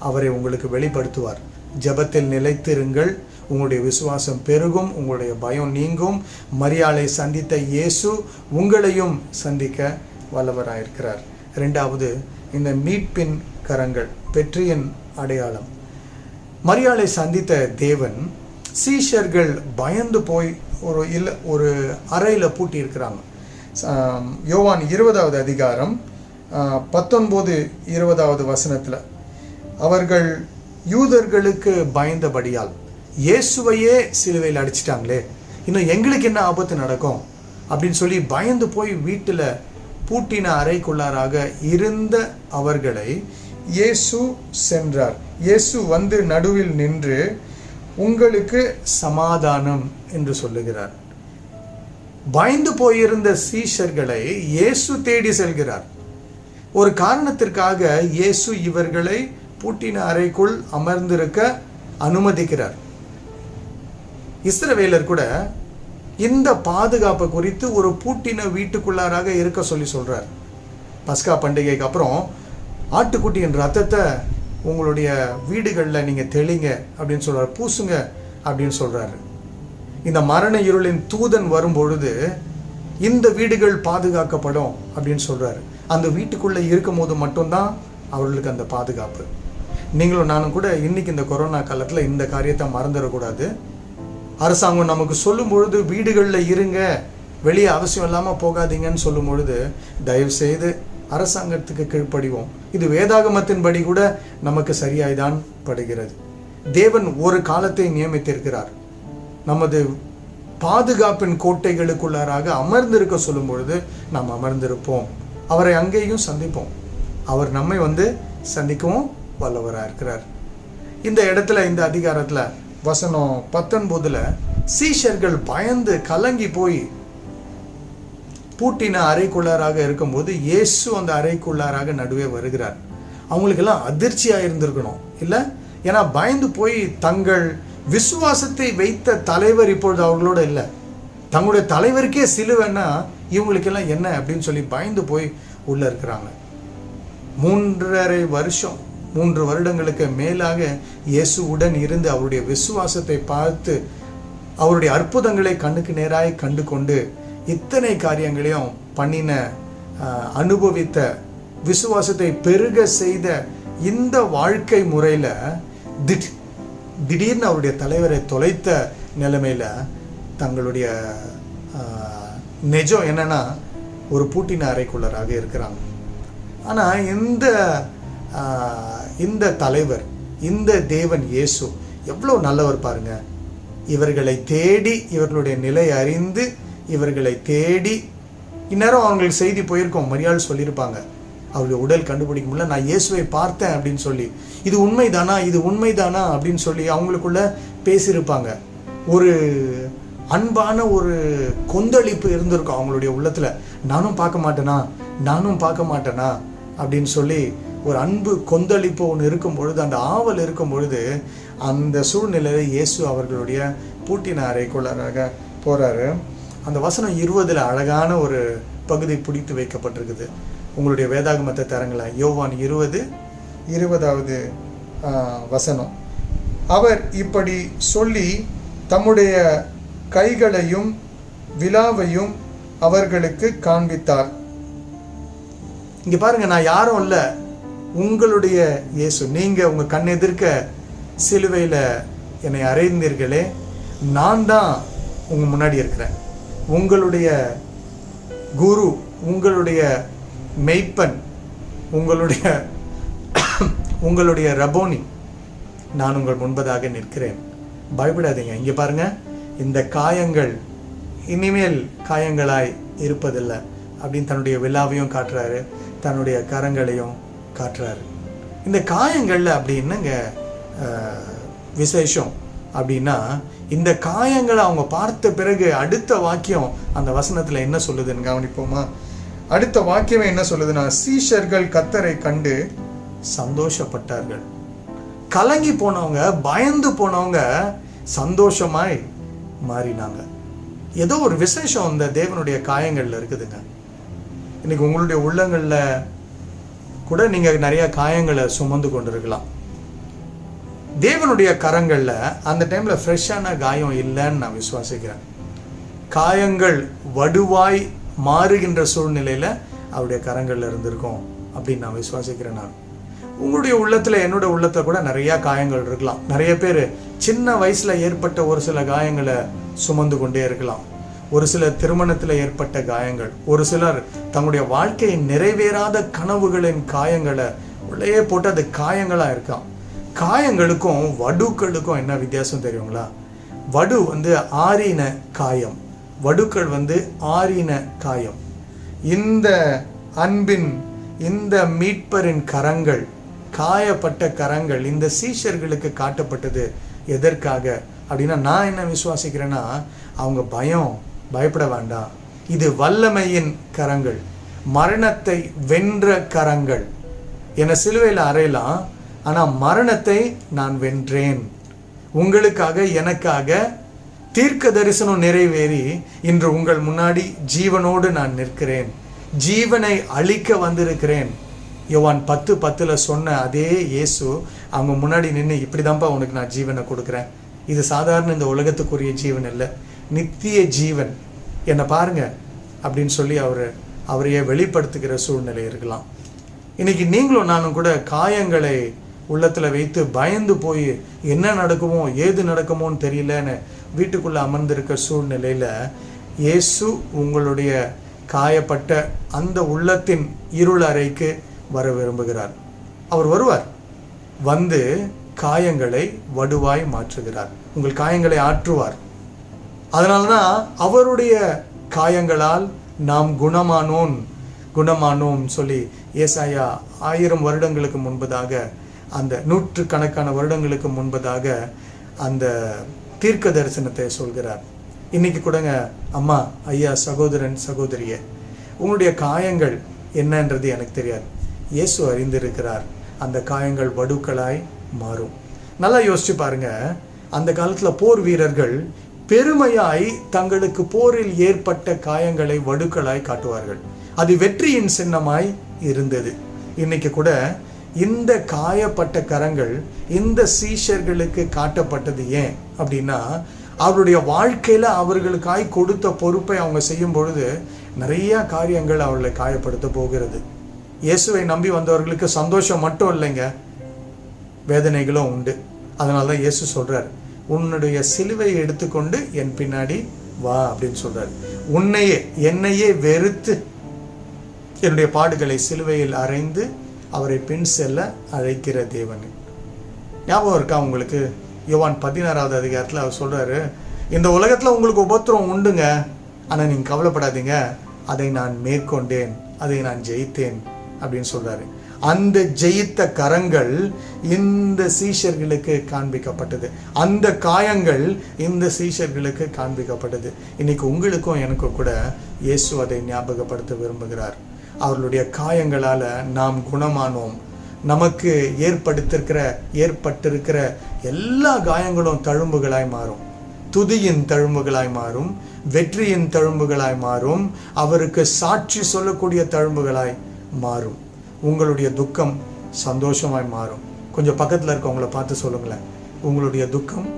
அவரை உங்களுக்கு வெளிப்படுத்துவார். ஜபத்தில் நிலைத்திருங்கள். உங்களுடைய விசுவாசம் பெருகும், உங்களுடைய பயம் நீங்கும். மரியாளை சந்தித்த இயேசு உங்களையும் சந்திக்க வல்லவராயிருக்கிறார். இரண்டாவது, இந்த மீட்பின் கரங்கள், வெற்றியின் அடையாளம். மரியாளை சந்தித்த தேவன், சீஷர்கள் பயந்து போய் ஒரு அறையில் பூட்டி இருக்கிறாங்க. யோவான் 20வது அதிகாரம் 19-20வது வசனத்தில், அவர்கள் யூதர்களுக்கு பயந்தபடியால் இயேசுவையே சிலுவையில் அடிச்சிட்டாங்களே, இன்னும் எங்களுக்கு என்ன ஆபத்து நடக்கும் அப்படின்னு சொல்லி பயந்து போய் வீட்டில் பூட்டின அறைக்குள்ளாராக இருந்த அவர்களை இயேசு சென்றார். இயேசு வந்து நடுவில் நின்று உங்களுக்கு சமாதானம் என்று சொல்லுகிறார். பயந்து போயிருந்த சீஷர்களை இயேசு தேடி செல்கிறார். ஒரு காரணத்திற்காக இயேசு இவர்களை பூட்டின அறைக்குள் அமர்ந்திருக்க அனுமதிக்கிறார். இஸ்ரவேலர் கூட இந்த பாதுகாப்பு குறித்து ஒரு பூட்டின வீட்டுக்குள்ளாராக இருக்க சொல்றார். பஸ்கா பண்டிகைக்கு அப்புறம் ஆட்டுக்குட்டியின் ரத்தத்தை உங்களுடைய வீடுகளில் நீங்கள் தெளிங்க அப்படின்னு சொல்கிறார், பூசுங்க அப்படின்னு சொல்கிறாரு. இந்த மரண இருளின் தூதன் வரும்பொழுது இந்த வீடுகள் பாதுகாக்கப்படும் அப்படின்னு சொல்றாரு. அந்த வீட்டுக்குள்ளே இருக்கும் போது மட்டும்தான் அவர்களுக்கு அந்த பாதுகாப்பு. நீங்களும் நானும் கூட இன்னைக்கு இந்த கொரோனா காலத்தில் இந்த காரியத்தை மறந்துடக்கூடாது. அரசாங்கம் நமக்கு சொல்லும் பொழுது வீடுகளில் இருங்க, வெளியே அவசியம் இல்லாமல் போகாதீங்கன்னு சொல்லும் பொழுது தயவு செய்து அரசாங்கத்துக்கு கீழ்ப்படிவோம். இது வேதாகமத்தின்படி கூட நமக்கு சரியாய்தான் படுகிறது. தேவன் ஒரு காலத்தை நியமித்திருக்கிறார். நமது பாதுகாப்பின் கோட்டைகளுக்குள்ளாராக அமர்ந்திருக்க சொல்லும் பொழுது நாம் அமர்ந்திருப்போம். அவரை அங்கேயும் சந்திப்போம். அவர் நம்மை சந்திக்கவும் வல்லவராக இருக்கிறார். இந்த இடத்துல, இந்த அதிகாரத்தில் வசனம் 19 சீஷர்கள் பயந்து கலங்கி போய் பூட்டின அறைக்குள்ளாராக இருக்கும்போது இயேசு அந்த அறைக்குள்ளாராக நடுவே வருகிறார். அவங்களுக்கெல்லாம் அதிர்ச்சியாக இருந்திருக்கணும் இல்லை? ஏன்னா பயந்து போய் தங்கள் விசுவாசத்தை வைத்த தலைவர் இப்பொழுது அவர்களோட இல்லை. தங்களுடைய தலைவருக்கே சிலுவைன்னா இவங்களுக்கெல்லாம் என்ன அப்படின்னு சொல்லி பயந்து போய் உள்ள இருக்கிறாங்க. 3 வருடங்களுக்கு மேலாக இயேசுவுடன் இருந்து அவருடைய விசுவாசத்தை பார்த்து அவருடைய அற்புதங்களை கண்ணுக்கு நேராய் கண்டு கொண்டு இத்தனை காரியங்களையும் பண்ணின அனுபவித்த விசுவாசத்தை பெருக செய்த இந்த வாழ்க்கை முறையில் திடீர்னு அவருடைய தலைவரை தொலைத்த நிலைமையில் தங்களுடைய நெஜம் என்னன்னா ஒரு பூட்டின அறைக்குள்ளராக இருக்கிறாங்க. ஆனால் இந்த தலைவர், இந்த தேவன் இயேசு எவ்வளோ நல்லவர் பாருங்க. இவர்களை தேடி, இவர்களுடைய நிலை அறிந்து இவர்களை தேடி, இந்நேரம் அவங்களுக்கு செய்தி போயிருக்கோம், மரியாள் சொல்லியிருப்பாங்க. அவருடைய உடல் கண்டுபிடிக்க முடியல, நான் இயேசுவை பார்த்தேன் அப்படின்னு சொல்லி, இது உண்மைதானா இது உண்மைதானா அப்படின்னு சொல்லி அவங்களுக்குள்ள பேசியிருப்பாங்க. ஒரு அன்பான ஒரு கொந்தளிப்பு இருந்திருக்கும் அவங்களுடைய உள்ளத்தில். நானும் பார்க்க மாட்டேனா அப்படின்னு சொல்லி ஒரு அன்பு கொந்தளிப்பு ஒன்று இருக்கும் பொழுது, அந்த ஆவல் இருக்கும் பொழுது, அந்த சூழ்நிலையில் இயேசு அவர்களுடைய பூட்டின அறைக்குள்ளாராக போகிறாரு. அந்த வசனம் 20 அழகான ஒரு பகுதி பிடித்து வைக்கப்பட்டிருக்குது. உங்களுடைய வேதாகமத்தை தரங்களா, யோவான் 20 வசனம். அவர் இப்படி சொல்லி தம்முடைய கைகளையும் விலாவையும் அவர்களுக்கு காண்பித்தார். இங்க பாருங்க, நான் யாரும் இல்லை, உங்களுடைய இயேசு. நீங்க உங்க கண் எதிர்க்க சிலுவையில என்னை அறைந்தீர்களே, நான் தான் உங்க முன்னாடி இருக்கிறேன். உங்களுடைய குரு, உங்களுடைய மெய்ப்பன், உங்களுடைய ரபோனி, நான் உங்கள் முன்பதாக நிற்கிறேன். பயப்படாதீங்க. இங்க பாருங்க, இந்த காயங்கள் இனிமேல் காயங்களாய் இருப்பதில்லை அப்படின்னு தன்னுடைய விலாவையும் காட்டுறாரு, தன்னுடைய கரங்களையும் காட்டுறாரு. இந்த காயங்கள்ல அப்படி என்னங்க விசேஷம் அப்படின்னா, இந்த காயங்களை அவங்க பார்த்த பிறகு அடுத்த வாக்கியம் அந்த வசனத்துல என்ன சொல்லுதுன்னு கவனிப்போமா? அடுத்த வாக்கியமே என்ன சொல்லுதுன்னா, சீஷர்கள் கர்த்தரை கண்டு சந்தோஷப்பட்டார்கள். கலங்கி போனவங்க, பயந்து போனவங்க சந்தோஷமாய் மாறினாங்க. ஏதோ ஒரு விசேஷம் இந்த தேவனுடைய காயங்கள்ல இருக்குதுங்க. இன்னைக்கு உங்களுடைய உள்ளங்கள்ல கூட நீங்க நிறைய காயங்களை சுமந்து கொண்டிருக்கலாம். தேவனுடைய கரங்கள்ல அந்த டைம்ல ஃப்ரெஷ்ஷான காயம் இல்லைன்னு நான் விசுவாசிக்கிறேன். காயங்கள் வடுவாய் மாறுகின்ற சூழ்நிலையில அவருடைய கரங்கள்ல இருந்திருக்கும் அப்படின்னு நான் விசுவாசிக்கிறேன். நான் உங்களுடைய உள்ளத்துல, என்னோட உள்ளத்துல கூட நிறைய காயங்கள் இருக்கலாம். நிறைய பேர் சின்ன வயசுல ஏற்பட்ட ஒரு சில காயங்களை சுமந்து கொண்டே இருக்கலாம். ஒரு சிலர் திருமணத்துல ஏற்பட்ட காயங்கள், ஒரு சிலர் தங்களுடைய வாழ்க்கையை நிறைவேறாத கனவுகளின் காயங்களை உள்ளே போட்டு அது காயங்களா இருக்காம். காயங்களுக்கும் வடுக்களுக்கும் என்ன வித்தியாசம் தெரியுங்களா? வடு ஆறின காயம், வடுக்கள் ஆறின காயம். இந்த அன்பின், இந்த மீட்பரின் கரங்கள், காயப்பட்ட கரங்கள் இந்த சீஷர்களுக்கு காட்டப்பட்டது எதற்காக அப்படின்னா, நான் என்ன விசுவாசிக்கிறேன்னா, அவங்க பயப்பட வேண்டாம், இது வல்லமையின் கரங்கள், மரணத்தை வென்ற கரங்கள். என்னை சிலுவையில் அறையலாம், ஆனா மரணத்தை நான் வென்றேன். உங்களுக்காக, எனக்காக தீர்க்க தரிசனம் நிறைவேறி இன்று உங்கள் முன்னாடி ஜீவனோடு நான் நிற்கிறேன். ஜீவனை அழிக்க வந்திருக்கிறேன். யோவான் 10:10 சொன்ன அதே இயேசு அவங்க முன்னாடி நின்று, இப்படிதான்ப்பா உனக்கு நான் ஜீவனை கொடுக்குறேன். இது சாதாரண இந்த உலகத்துக்குரிய ஜீவன் இல்லை, நித்திய ஜீவன், என்னை பாருங்க அப்படின்னு சொல்லி அவரையே வெளிப்படுத்துகிற சூழ்நிலை இருக்கலாம். இன்னைக்கு நீங்களும் நானும் கூட காயங்களை உள்ளத்தில் வைத்து பயந்து போய் என்ன நடக்குமோ ஏது நடக்குமோன்னு தெரியலன்னு வீட்டுக்குள்ளே அமர்ந்திருக்க சூழ்நிலையில் இயேசு உங்களுடைய காயப்பட்ட அந்த உள்ளத்தின் இருள் அறைக்கு வர விரும்புகிறார். அவர் வருவார், வந்து காயங்களை வடுவாய் மாற்றுகிறார், உங்கள் காயங்களை ஆற்றுவார். அதனால்தான் அவருடைய காயங்களால் நாம் குணமானோம் சொல்லி ஏசாயா 1000 வருடங்களுக்கு முன்பதாக, அந்த 100கணக்கான வருடங்களுக்கு முன்பதாக அந்த தீர்க்க தரிசனத்தை சொல்கிறார். இன்னைக்கு கூடங்க அம்மா, ஐயா, சகோதரன், சகோதரியே, உங்களுடைய காயங்கள் என்னன்றது எனக்கு தெரியாது, இயேசு அறிந்திருக்கிறார். அந்த காயங்கள் வடுக்களாய் மாறும். நல்லா யோசிச்சு பாருங்க, அந்த காலத்துல போர் வீரர்கள் பெருமையாய் தங்களுக்கு போரில் ஏற்பட்ட காயங்களை வடுக்களாய் காட்டுவார்கள். அது வெற்றியின் சின்னமாய் இருந்தது. இன்னைக்கு கூட இந்த காயப்பட்ட கரங்கள் இந்த சீஷர்களுக்கு காட்டப்பட்டது ஏன் அப்படின்னா, அவருடைய வாழ்க்கையில அவர்களுக்காய் கொடுத்த பொறுப்பை அவங்க செய்யும் பொழுது நிறைய காரியங்கள் அவர்களை காயப்படுத்த போகிறது. இயேசுவை நம்பி வந்தவர்களுக்கு சந்தோஷம் மட்டும் இல்லைங்க, வேதனைகளும் உண்டு. அதனாலதான் இயேசு சொல்றார், உன்னுடைய சிலுவையை எடுத்துக்கொண்டு என் பின்னாடி வா அப்படின்னு சொல்றாரு. என்னையே வெறுத்து என்னுடைய பாடுகளை சிலுவையில் அறைந்து அவரை பின் செல்ல அழைக்கிற தேவன். ஞாபகம் இருக்கா உங்களுக்கு? யோவான் 16வது அதிகாரத்தில் அவர் சொல்றாரு, இந்த உலகத்துல உங்களுக்கு உபத்திரம் உண்டுங்க, ஆனா நீங்க கவலைப்படாதீங்க, அதை நான் மேற்கொண்டேன், அதை நான் ஜெயித்தேன் அப்படின்னு சொல்றாரு. அந்த ஜெயித்த கரங்கள் இந்த சீஷர்களுக்கு காண்பிக்கப்பட்டது, அந்த காயங்கள் இந்த சீஷர்களுக்கு காண்பிக்கப்பட்டது. இன்னைக்கு உங்களுக்கும் எனக்கும் கூட இயேசு அதை ஞாபகப்படுத்த விரும்புகிறார். அவர்களுடைய காயங்களால நாம் குணமானோம். நமக்கு ஏற்பட்டிருக்கிற எல்லா காயங்களும் தழும்புகளாய் மாறும், துதியின் தழும்புகளாய் மாறும், வெற்றியின் தழும்புகளாய் மாறும், அவருக்கு சாட்சி சொல்லக்கூடிய தழும்புகளாய் மாறும். உங்களுடைய துக்கம் சந்தோஷமாய் மாறும். கொஞ்சம் பக்கத்தில் இருக்கவங்கள பார்த்து சொல்லுங்களேன், உங்களுடைய துக்கம்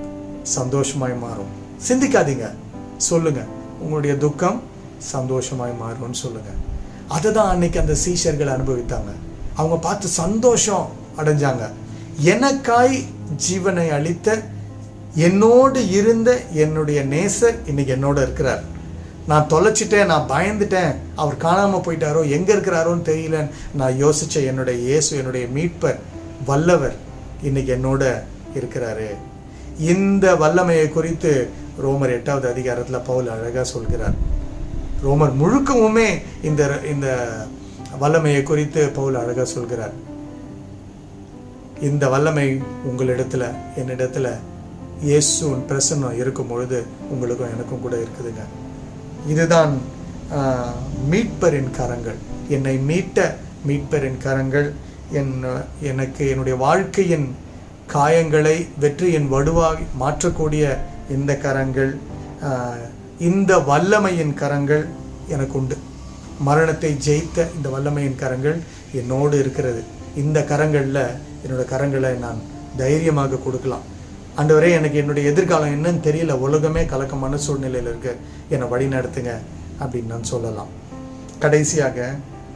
சந்தோஷமாய் மாறும். சிந்திக்காதீங்க, சொல்லுங்க, உங்களுடைய துக்கம் சந்தோஷமாய் மாறும்னு சொல்லுங்க. அதை தான் அன்னைக்கு அந்த சீஷர்கள் அனுபவித்தாங்க. அவங்க பார்த்து சந்தோஷம் அடைஞ்சாங்க. எனக்காய் ஜீவனை அளித்த, என்னோடு இருந்த என்னுடைய நேசர் இன்னைக்கு என்னோட இருக்கிறார். நான் தொலைச்சிட்டேன், நான் பயந்துட்டேன், அவர் காணாமல் போயிட்டாரோ, எங்கே இருக்கிறாரோன்னு தெரியலன்னு நான் யோசிச்ச என்னுடைய இயேசு, என்னுடைய மீட்பர், வல்லவர் இன்னைக்கு என்னோட இருக்கிறாரு. இந்த வல்லமையை குறித்து ரோமர் 8வது அதிகாரத்தில் பவுல் அழகாக சொல்கிறார். ரோமர் முழுக்கவுமே இந்த வல்லமையை குறித்து பவுல் அழகாக சொல்கிறார். இந்த வல்லமை உங்களிடத்துல, என்னிடத்துல இயேசுவின் பிரசன்னம் இருக்கும் பொழுது உங்களுக்கும் எனக்கும் கூட இருக்குதுங்க. இதுதான் மீட்பரின் கரங்கள், என்னை மீட்ட மீட்பரின் கரங்கள். எனக்கு என்னுடைய வாழ்க்கையின் காயங்களை வெற்றியின் வடுவாய் மாற்றக்கூடிய இந்த கரங்கள், இந்த வல்லமையின் கரங்கள் எனக்கு உண்டு. மரணத்தை ஜெயித்த இந்த வல்லமையின் கரங்கள் என்னோடு இருக்கிறது. இந்த கரங்களில் என்னோட கரங்களை நான் தைரியமாக கொடுக்கலாம். ஆண்டவரே, எனக்கு என்னுடைய எதிர்காலம் என்னன்னு தெரியல, உலகமே கலக்கமான சூழ்நிலையில் இருக்கு, என்னை வழி நடத்துங்க அப்படின்னு நான் சொல்லலாம். கடைசியாக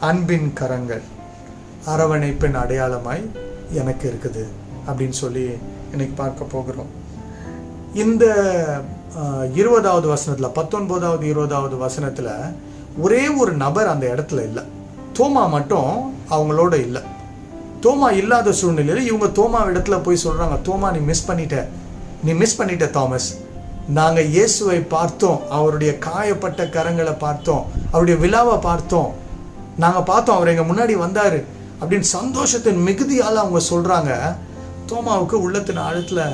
அன்பின் கரங்கள் அரவணைப்பின் அடையாளமாய் எனக்கு இருக்குது அப்படின்னு சொல்லி இன்னைக்கு பார்க்க போகிறோம். இந்த 20வது வசனத்தில், 19வது 20வது வசனத்தில் ஒரே ஒரு நபர் அந்த இடத்துல இல்லை. தோமா மட்டும் அவங்களோட இல்லை. தோமா இல்லாத சூழ்நிலையில் இவங்க தோமா இடத்துல போய் சொல்றாங்க, தோமா நீ மிஸ் பண்ணிட்ட தாமஸ், நாங்கள் இயேசுவை பார்த்தோம், அவருடைய காயப்பட்ட கரங்களை பார்த்தோம், அவருடைய விழாவை பார்த்தோம், நாங்கள் பார்த்தோம், அவர் எங்கள் முன்னாடி வந்தார் அப்படின்னு சந்தோஷத்தின் மிகுதியால் அவங்க சொல்கிறாங்க. தோமாவுக்கு உள்ளத்தின் ஆழத்தில்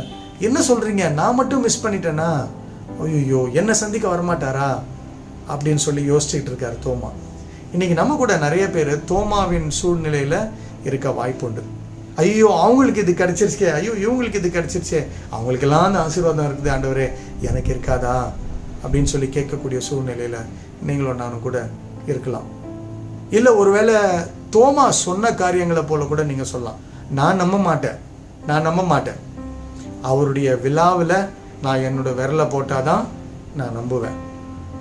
என்ன சொல்கிறீங்க, நான் மட்டும் மிஸ் பண்ணிட்டேனா, ஐயோ என்னை சந்திக்க வரமாட்டாரா அப்படின்னு சொல்லி யோசிச்சுட்டு இருக்காரு தோமா. இன்னைக்கு நம்ம கூட நிறைய பேர் தோமாவின் சூழ்நிலையில் இருக்க வாய்ப்புண்டு. ஐயோ அவங்களுக்கு இது கிடைச்சிருச்சே, ஐயோ இவங்களுக்கு இது கிடைச்சிருச்சே, அவங்களுக்கெல்லாம் அந்த ஆசீர்வாதம் இருக்குது, ஆண்டவரே எனக்கு இருக்காதா அப்படின்னு சொல்லி கேட்கக்கூடிய சூழ்நிலையில் நீங்களும் நானும் கூட இருக்கலாம். இல்லை ஒருவேளை தோமா சொன்ன காரியங்களை போல கூட நீங்கள் சொல்லலாம், நான் நம்ப மாட்டேன், அவருடைய விழாவில் நான் என்னோட விரலை போட்டாதான் நான் நம்புவேன்.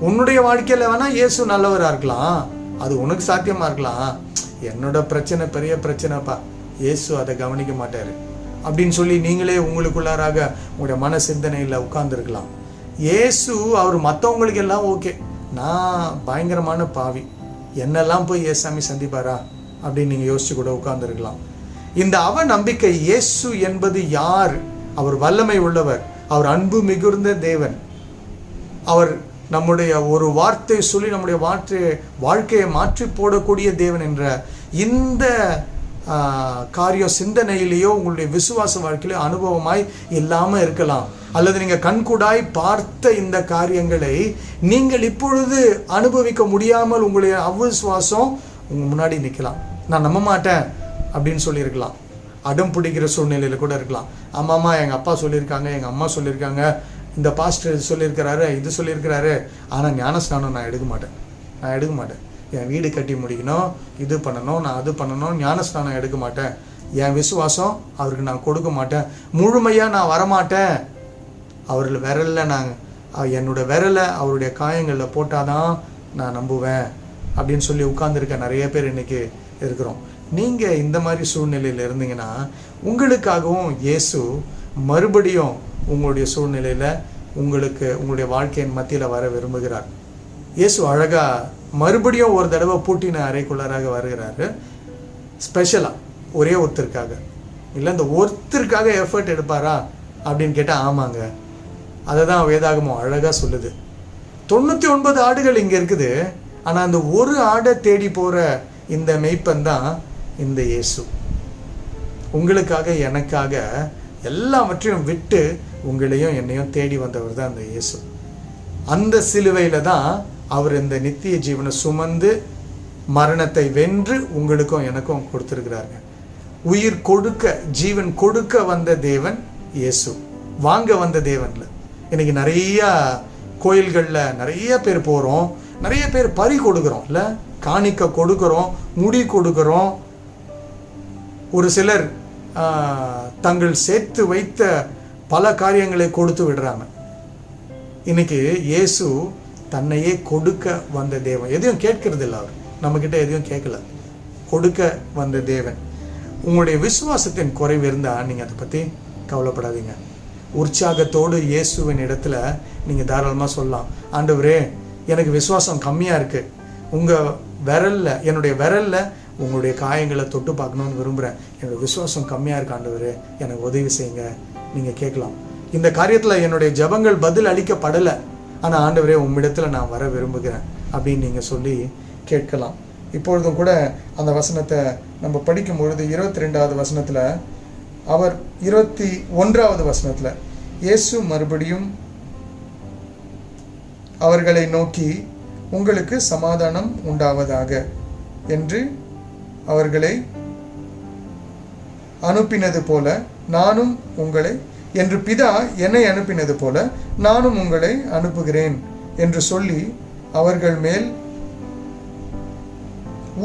உன்னுடைய வாழ்க்கையில் வேணா இயேசு நல்லவராக இருக்கலாம், அது உனக்கு சாத்தியமாக இருக்கலாம். என்னோட பிரச்சனை பெரிய பிரச்சனைப்பா, இயேசு அதை கவனிக்க மாட்டார் அப்படின்னு சொல்லி நீங்களே உங்களுக்குள்ளாராக உங்களுடைய மன சிந்தனையில் உட்கார்ந்துருக்கலாம். இயேசு அவர் மற்றவங்களுக்கு எல்லாம் ஓகே, நான் பயங்கரமான பாவி, என்னெல்லாம் போய் ஏசாமி சந்திப்பாரா அப்படின்னு நீங்கள் யோசிச்சு கூட உட்கார்ந்துருக்கலாம். இந்த நம்பிக்கை, இயேசு என்பது யார், அவர் வல்லமை உள்ளவர், அவர் அன்பு மிகுந்த தேவன், அவர் நம்முடைய ஒரு வார்த்தை சொல்லி நம்முடைய வாழ்க்கையை மாற்றி போடக்கூடிய தேவன் என்ற இந்த காரியம் சிந்தனையிலேயோ உங்களுடைய விசுவாச வாழ்க்கையிலோ அனுபவமாய் இல்லாமல் இருக்கலாம். அல்லது நீங்கள் கண்கூடாய் பார்த்த இந்த காரியங்களை நீங்கள் இப்பொழுது அனுபவிக்க முடியாமல் உங்களுடைய அவிசுவாசம் உங்கள் முன்னாடி நிற்கலாம். நான் நம்ப மாட்டேன் அப்படின்னு சொல்லியிருக்கலாம், அடம் பிடிக்கிற சூழ்நிலையில் கூட இருக்கலாம். ஆமாம்மா, எங்கள் அப்பா சொல்லியிருக்காங்க, எங்கள் அம்மா சொல்லியிருக்காங்க, இந்த பாஸ்டர் இது சொல்லியிருக்கிறாரு, இது சொல்லியிருக்கிறாரு, ஆனால் ஞானஸ்நானம் நான் எடுக்க மாட்டேன். என் வீடு கட்டி முடிக்கணும், இது பண்ணணும், நான் அது பண்ணணும், ஞானஸ்நானம் எடுக்க மாட்டேன். என் விசுவாசம் அவருக்கு நான் கொடுக்க மாட்டேன், முழுமையாக நான் வரமாட்டேன். அவர்கள் என்னோட விரலை அவருடைய காயங்களில் போட்டாதான் நான் நம்புவேன் அப்படின்னு சொல்லி உட்கார்ந்துருக்க நிறைய பேர் இன்னைக்கு இருக்கிறோம். நீங்கள் இந்த மாதிரி சூழ்நிலையில் இருந்தீங்கன்னா உங்களுக்காகவும் இயேசு மறுபடியும் உங்களுடைய சூழ்நிலையில் உங்களுடைய வாழ்க்கையின் மத்தியில் வர விரும்புகிறார். இயேசு அழகா மறுபடியும் ஒரு தடவை பூட்டின அறைக்குள்ளாராக வருகிறாரு. ஸ்பெஷலாக ஒரே ஒருத்தருக்காக இல்லை, இந்த ஒருத்தருக்காக எஃபர்ட் எடுப்பாரா அப்படின்னு கேட்டால் ஆமாங்க. அதை தான் வேதாகமம் அழகாக சொல்லுது. 99 ஆடுகள் இங்கே இருக்குது, ஆனால் அந்த ஒரு ஆடை தேடி போகிற இந்த மெய்ப்பன் தான் இந்த இயேசு. உங்களுக்காக எனக்காக எல்லாவற்றையும் விட்டு உங்களையும் என்னையும் தேடி வந்தவர் தான் அந்த இயேசு. அந்த சிலுவையில் தான் அவர் இந்த நித்திய ஜீவனை சுமந்து மரணத்தை வென்று உங்களுக்கும் எனக்கும் கொடுத்துருக்கிறாருங்க. உயிர் கொடுக்க, ஜீவன் கொடுக்க வந்த தேவன் இயேசு, வாங்க வந்த தேவன்ல. இன்னைக்கு நிறைய கோயில்களில் நிறைய பேர் போகிறோம், நிறைய பேர் பறி கொடுக்குறோம், இல்லை காணிக்க கொடுக்குறோம், முடி கொடுக்குறோம். ஒரு சிலர் தங்கள் சேர்த்து வைத்த பல காரியங்களை கொடுத்து விடுறாங்க. இன்னைக்கு இயேசு தன்னையே கொடுக்க வந்த தேவன், எதையும் கேட்கறது இல்லை, அவர் நம்மக்கிட்ட எதையும் கேட்கல, கொடுக்க வந்த தேவன். உங்களுடைய விசுவாசத்தின் குறைவு இருந்தால் நீங்கள் அதை பற்றி கவலைப்படாதீங்க. உற்சாகத்தோடு இயேசுவின் இடத்துல நீங்கள் தாராளமாக சொல்லலாம், ஆண்டவரே எனக்கு விசுவாசம் கம்மியாக இருக்குது, என்னுடைய விரலில் உங்களுடைய காயங்களை தொட்டு பார்க்கணுன்னு விரும்புகிறேன், என்னோடய விசுவாசம் கம்மியாக இருக்கு ஆண்டவரே, எனக்கு உதவி செய்யுங்க நீங்கள் கேட்கலாம். இந்த காரியத்தில் என்னுடைய ஜெபங்கள் பதில் அளிக்கப்படலை, ஆனால் ஆண்டவரே உம்மிடத்தில் நான் வர விரும்புகிறேன் அப்படின்னு நீங்கள் சொல்லி கேட்கலாம். இப்பொழுதும் கூட அந்த வசனத்தை நம்ம படிக்கும் பொழுது 22வது வசனத்தில், அவர் 21வது வசனத்தில் இயேசு மறுபடியும் அவர்களை நோக்கி உங்களுக்கு சமாதானம் உண்டாவதாக என்று அவர்களை அனுப்பினது போல நானும் உங்களை, என்று பிதா என்னை அனுப்பினது போல நானும் உங்களை அனுப்புகிறேன் என்று சொல்லி அவர்கள் மேல்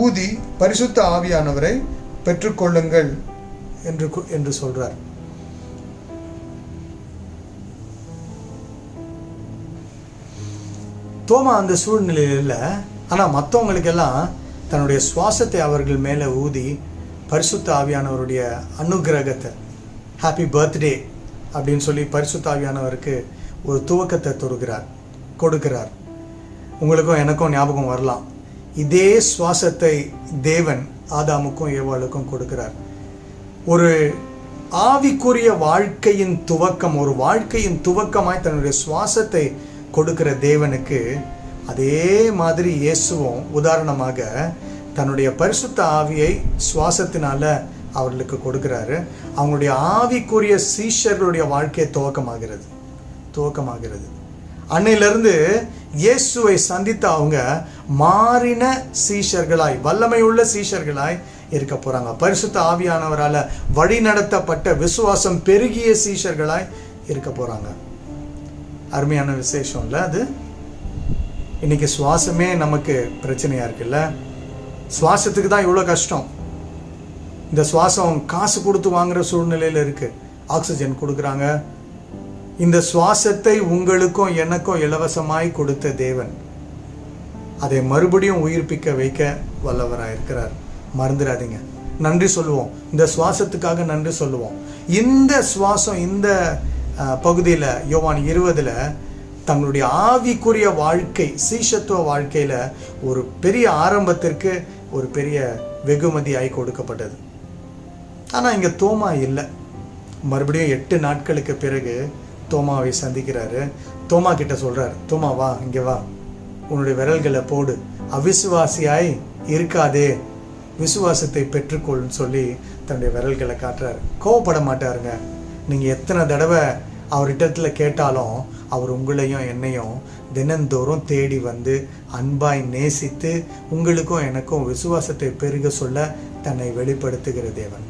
ஊதி பரிசுத்த ஆவியானவரை பெற்றுக்கொள்ளுங்கள் என்று சொல்றார். தோமா அந்த சூழ்நிலையில் இல்லை, ஆனால் மற்றவங்களுக்கெல்லாம் தன்னுடைய சுவாசத்தை அவர்கள் மேலே ஊதி பரிசுத்த ஆவியானவருடைய அனுகிரகத்தை, ஹாப்பி பர்த்டே அப்படின்னு சொல்லி பரிசுத்த ஆவியானவருக்கு ஒரு துவக்கத்தை கொடுக்கிறார். உங்களுக்கும் எனக்கும் ஞாபகம் வரலாம், இதே சுவாசத்தை தேவன் ஆதாமுக்கும் ஏவாளுக்கும் கொடுக்கிறார். ஒரு ஆவிக்குரிய வாழ்க்கையின் துவக்கம், ஒரு வாழ்க்கையின் துவக்கமாய் தன்னுடைய சுவாசத்தை கொடுக்கிற தேவனுக்கு அதே மாதிரி இயேசுவும் உதாரணமாக தன்னுடைய பரிசுத்த ஆவியை சுவாசத்தினால அவர்களுக்கு கொடுக்கிறாரு. அவங்களுடைய ஆவிக்குரிய சீஷர்களுடைய வாழ்க்கை துவக்கமாகிறது. அன்னையிலிருந்து இயேசுவை சந்தித்த அவங்க மாறின சீஷர்களாய், வல்லமையுள்ள சீஷர்களாய் இருக்க போறாங்க. பரிசுத்த ஆவியானவரால் வழி நடத்தப்பட்ட விசுவாசம் பெருகிய சீஷர்களாய் இருக்க போறாங்க. அருமையான விசேஷம் இல்லை அது? இன்னைக்கு சுவாசமே நமக்கு பிரச்சனையா இருக்குல்ல, சுவாசத்துக்கு தான் இவ்வளோ கஷ்டம். இந்த சுவாசம் காசு கொடுத்து வாங்குற சூழ்நிலையில் இருக்கு. ஆக்சிஜன் கொடுக்குறாங்க, இந்த சுவாசத்தை உங்களுக்கும் எனக்கும் இலவசமாய் கொடுத்த தேவன் அதை மறுபடியும் உயிர்ப்பிக்க வைக்க வல்லவராயிருக்கிறார். மறந்துடாதீங்க. நன்றி சொல்லுவோம். இந்த சுவாசத்துக்காக நன்றி சொல்லுவோம். இந்த சுவாசம் இந்த பகுதியில் யோவான் 20 தங்களுடைய ஆவிக்குரிய வாழ்க்கை, சீஷத்துவ வாழ்க்கையில ஒரு பெரிய ஆரம்பத்திற்கு ஒரு பெரிய வெகுமதியாய் கொடுக்கப்பட்டது. ஆனா இங்க தோமா இல்லை. மறுபடியும் 8 நாட்களுக்கு பிறகு தோமாவை சந்திக்கிறாரு. தோமா கிட்ட சொல்றாரு, தோமா வா, இங்க வா, உன்னுடைய விரல்களை போடு, அவிசுவாசியாய் இருக்காதே, விசுவாசத்தை பெற்றுக்கொள்னு சொல்லி தன்னுடைய விரல்களை காட்டுறாரு. கோவப்பட மாட்டாருங்க. நீங்க எத்தனை தடவை அவர்கிட்ட கேட்டாலும் அவர் உங்களையும் என்னையும் தினந்தோறும் தேடி வந்து அன்பாய் நேசித்து உங்களுக்கும் எனக்கும் விசுவாசத்தை பெருக சொல்ல தன்னை வெளிப்படுத்துகிற தேவன்.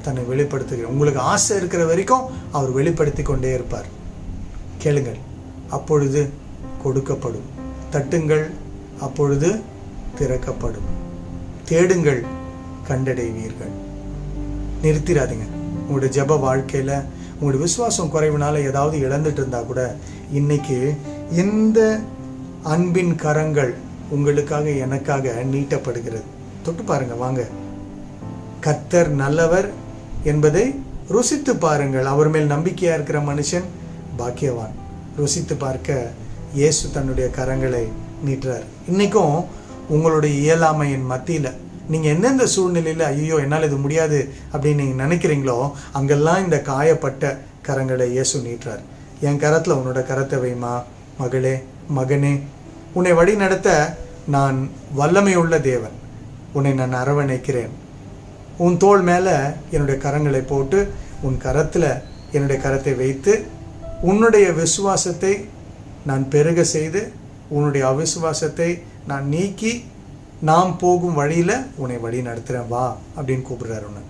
தன்னை வெளிப்படுத்துகிற, உங்களுக்கு ஆசை இருக்கிற வரைக்கும் அவர் வெளிப்படுத்தி கொண்டே இருப்பார். கேளுங்கள், அப்பொழுது கொடுக்கப்படும். தட்டுங்கள், அப்பொழுது திறக்கப்படும். தேடுங்கள், கண்டடைவீர்கள். நிறுத்திடாதீங்க. உங்களுடைய ஜெப வாழ்க்கையில உங்களுடைய விசுவாசம் குறைவுனால ஏதாவது இழந்துட்டு இருந்தா கூட இன்னைக்கு இந்த அன்பின் கரங்கள் உங்களுக்காக எனக்காக நீட்டப்படுகிறது. தொட்டு பாருங்க, வாங்க. கர்த்தர் நல்லவர் என்பதை ருசித்து பாருங்கள். அவர் மேல் நம்பிக்கையா இருக்கிற மனுஷன் பாக்கியவான். ருசித்து பார்க்க இயேசு தன்னுடைய கரங்களை நீட்டுறார். இன்னைக்கும் உங்களுடைய இயலாமையின் மத்தியில நீங்க எந்தெந்த சூழ்நிலையில ஐயோ என்னால் இது முடியாது அப்படின்னு நீங்க நினைக்கிறீங்களோ அங்கெல்லாம் இந்த காயப்பட்ட கரங்களை இயேசு நீட்டுறார். என் கரத்துல உன்னோட கரத்தை வைமா, மகளே, மகனே. உன்னை வழி நடத்த நான் வல்லமையுள்ள தேவன். உன்னை நான் அரவணைக்கிறேன். உன் தோள் மேல என்னுடைய கரங்களை போட்டு உன் கரத்துல என்னுடைய கரத்தை வைத்து உன்னுடைய விசுவாசத்தை நான் பெருக செய்து உன்னுடைய அவிசுவாசத்தை நான் நீக்கி நாம் போகும் வழியில உன்னை வழி நடத்துறேன், வா அப்படின்னு கூப்பிடுறாரு. ஒன்று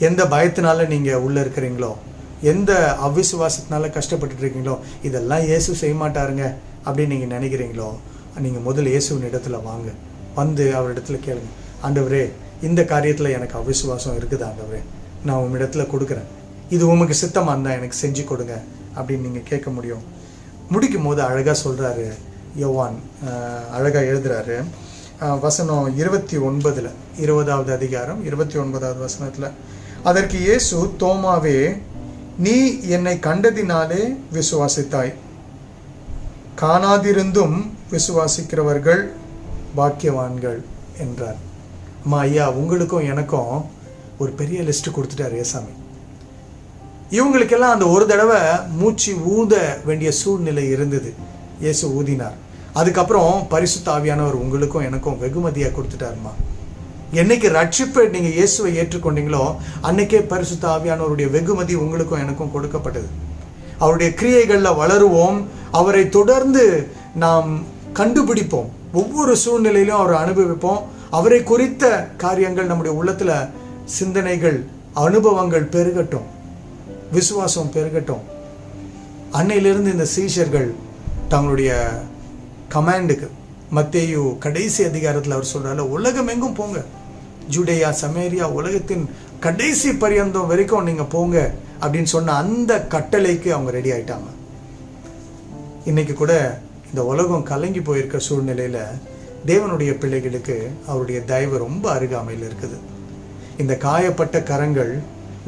எந்த பயத்தினால நீங்க உள்ள இருக்கிறீங்களோ, எந்த அவிசுவாசத்தினால கஷ்டப்பட்டு இருக்கீங்களோ, இதெல்லாம் இயேசு செய்ய மாட்டாருங்க அப்படின்னு நீங்க நினைக்கிறீங்களோ, நீங்க முதல்ல இயேசுவின் இடத்துல வாங்க. வந்து அவரிடத்துல கேளுங்க, ஆண்டவரே இந்த காரியத்துல எனக்கு அவிசுவாசம் இருக்குது ஆண்டவரே, நான் உம்மிடத்துல கொடுக்குறேன், இது உமக்கு சித்தமா இருந்தா எனக்கு செஞ்சு கொடுங்க அப்படின்னு நீங்க கேட்க முடியும். முடிக்கும் போது அழகா சொல்றாரு யோவான், அழகா எழுதுறாரு. வசனம் 29 20வது அதிகாரம் 29வது வசனத்துல, அதற்கு இயேசு, தோமாவே, நீ என்னை கண்டதினாலே விசுவாசித்தாய், காணாதிருந்தும் விசுவாசிக்கிறவர்கள் பாக்கியவான்கள் என்றார். அம்மா, ஐயா, உங்களுக்கும் எனக்கும் ஒரு பெரிய லிஸ்ட் கொடுத்துட்டார் ஏசாமி. இவங்களுக்கெல்லாம் அந்த ஒரு தடவை மூச்சு ஊத வேண்டிய சூழ்நிலை இருந்தது. இயேசு ஊதினார். அதுக்கப்புறம் பரிசுத்த ஆவியானவர் உங்களுக்கும் எனக்கும் வெகுமதியா கொடுத்துட்டாருமா. என்னைக்கு ரட்சிப்பை நீங்க இயேசுவை ஏற்றுக்கொண்டீங்களோ அன்னைக்கே பரிசுத்த ஆவியானவருடைய வெகுமதி உங்களுக்கும் எனக்கும் கொடுக்கப்பட்டது. அவருடைய கிரியைகள்ல வளருவோம். அவரை தொடர்ந்து நாம் கண்டுபிடிப்போம். ஒவ்வொரு சூழ்நிலையிலும் அவரை அனுபவிப்போம். அவரை குறித்த காரியங்கள் நம்முடைய உள்ளத்துல, சிந்தனைகள், அனுபவங்கள் பெருகட்டும், விசுவாசம் பெருகட்டும். அன்னையிலிருந்து இந்த சீஷர்கள் தங்களுடைய கமாண்டுக்கு, மத்தேயு கடைசி அதிகாரத்தில் அவர் சொல்றாரு, உலகம் எங்கும் போங்க, ஜூடேயா, சமேரியா, உலகத்தின் கடைசி பரியந்தம் வரைக்கும் நீங்க போங்க அப்படின்னு சொன்ன அந்த கட்டளைக்கு அவங்க ரெடி ஆயிட்டாங்க. இன்னைக்கு கூட இந்த உலகம் கலங்கி போயிருக்க சூழ்நிலையில தேவனுடைய பிள்ளைகளுக்கு அவருடைய தயவு ரொம்ப அருகாமையில் இருக்குது. இந்த காயப்பட்ட கரங்கள்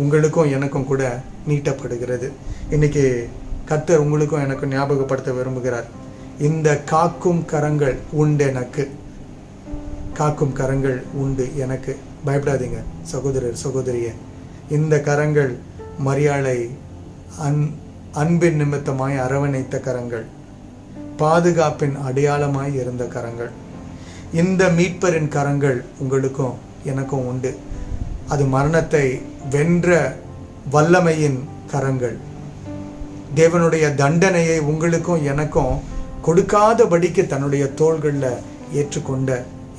உங்களுக்கும் எனக்கும் கூட நீட்டப்படுகிறது. இன்னைக்கு கர்த்தர் உங்களுக்கும் எனக்கும் ஞாபகப்படுத்த விரும்புகிறார். இந்த காக்கும் கரங்கள் உண்டு எனக்கு, காக்கும் கரங்கள் உண்டு எனக்கு. பயப்படாதீங்க சகோதரர், சகோதரியே. இந்த கரங்கள் மரியாளை அன்பின் நிமித்தமாய் அரவணைத்த கரங்கள், பாதுகாப்பின் அடையாளமாய் இருந்த கரங்கள். இந்த மீட்பரின் கரங்கள் உங்களுக்கும் எனக்கும் உண்டு. அது மரணத்தை வென்ற வல்லமையின் கரங்கள். தேவனுடைய தண்டனையை உங்களுக்கும் எனக்கும் கொடுக்காதபடிக்கு தன்னுடைய தோள்களில் ஏற்றுக்கொண்ட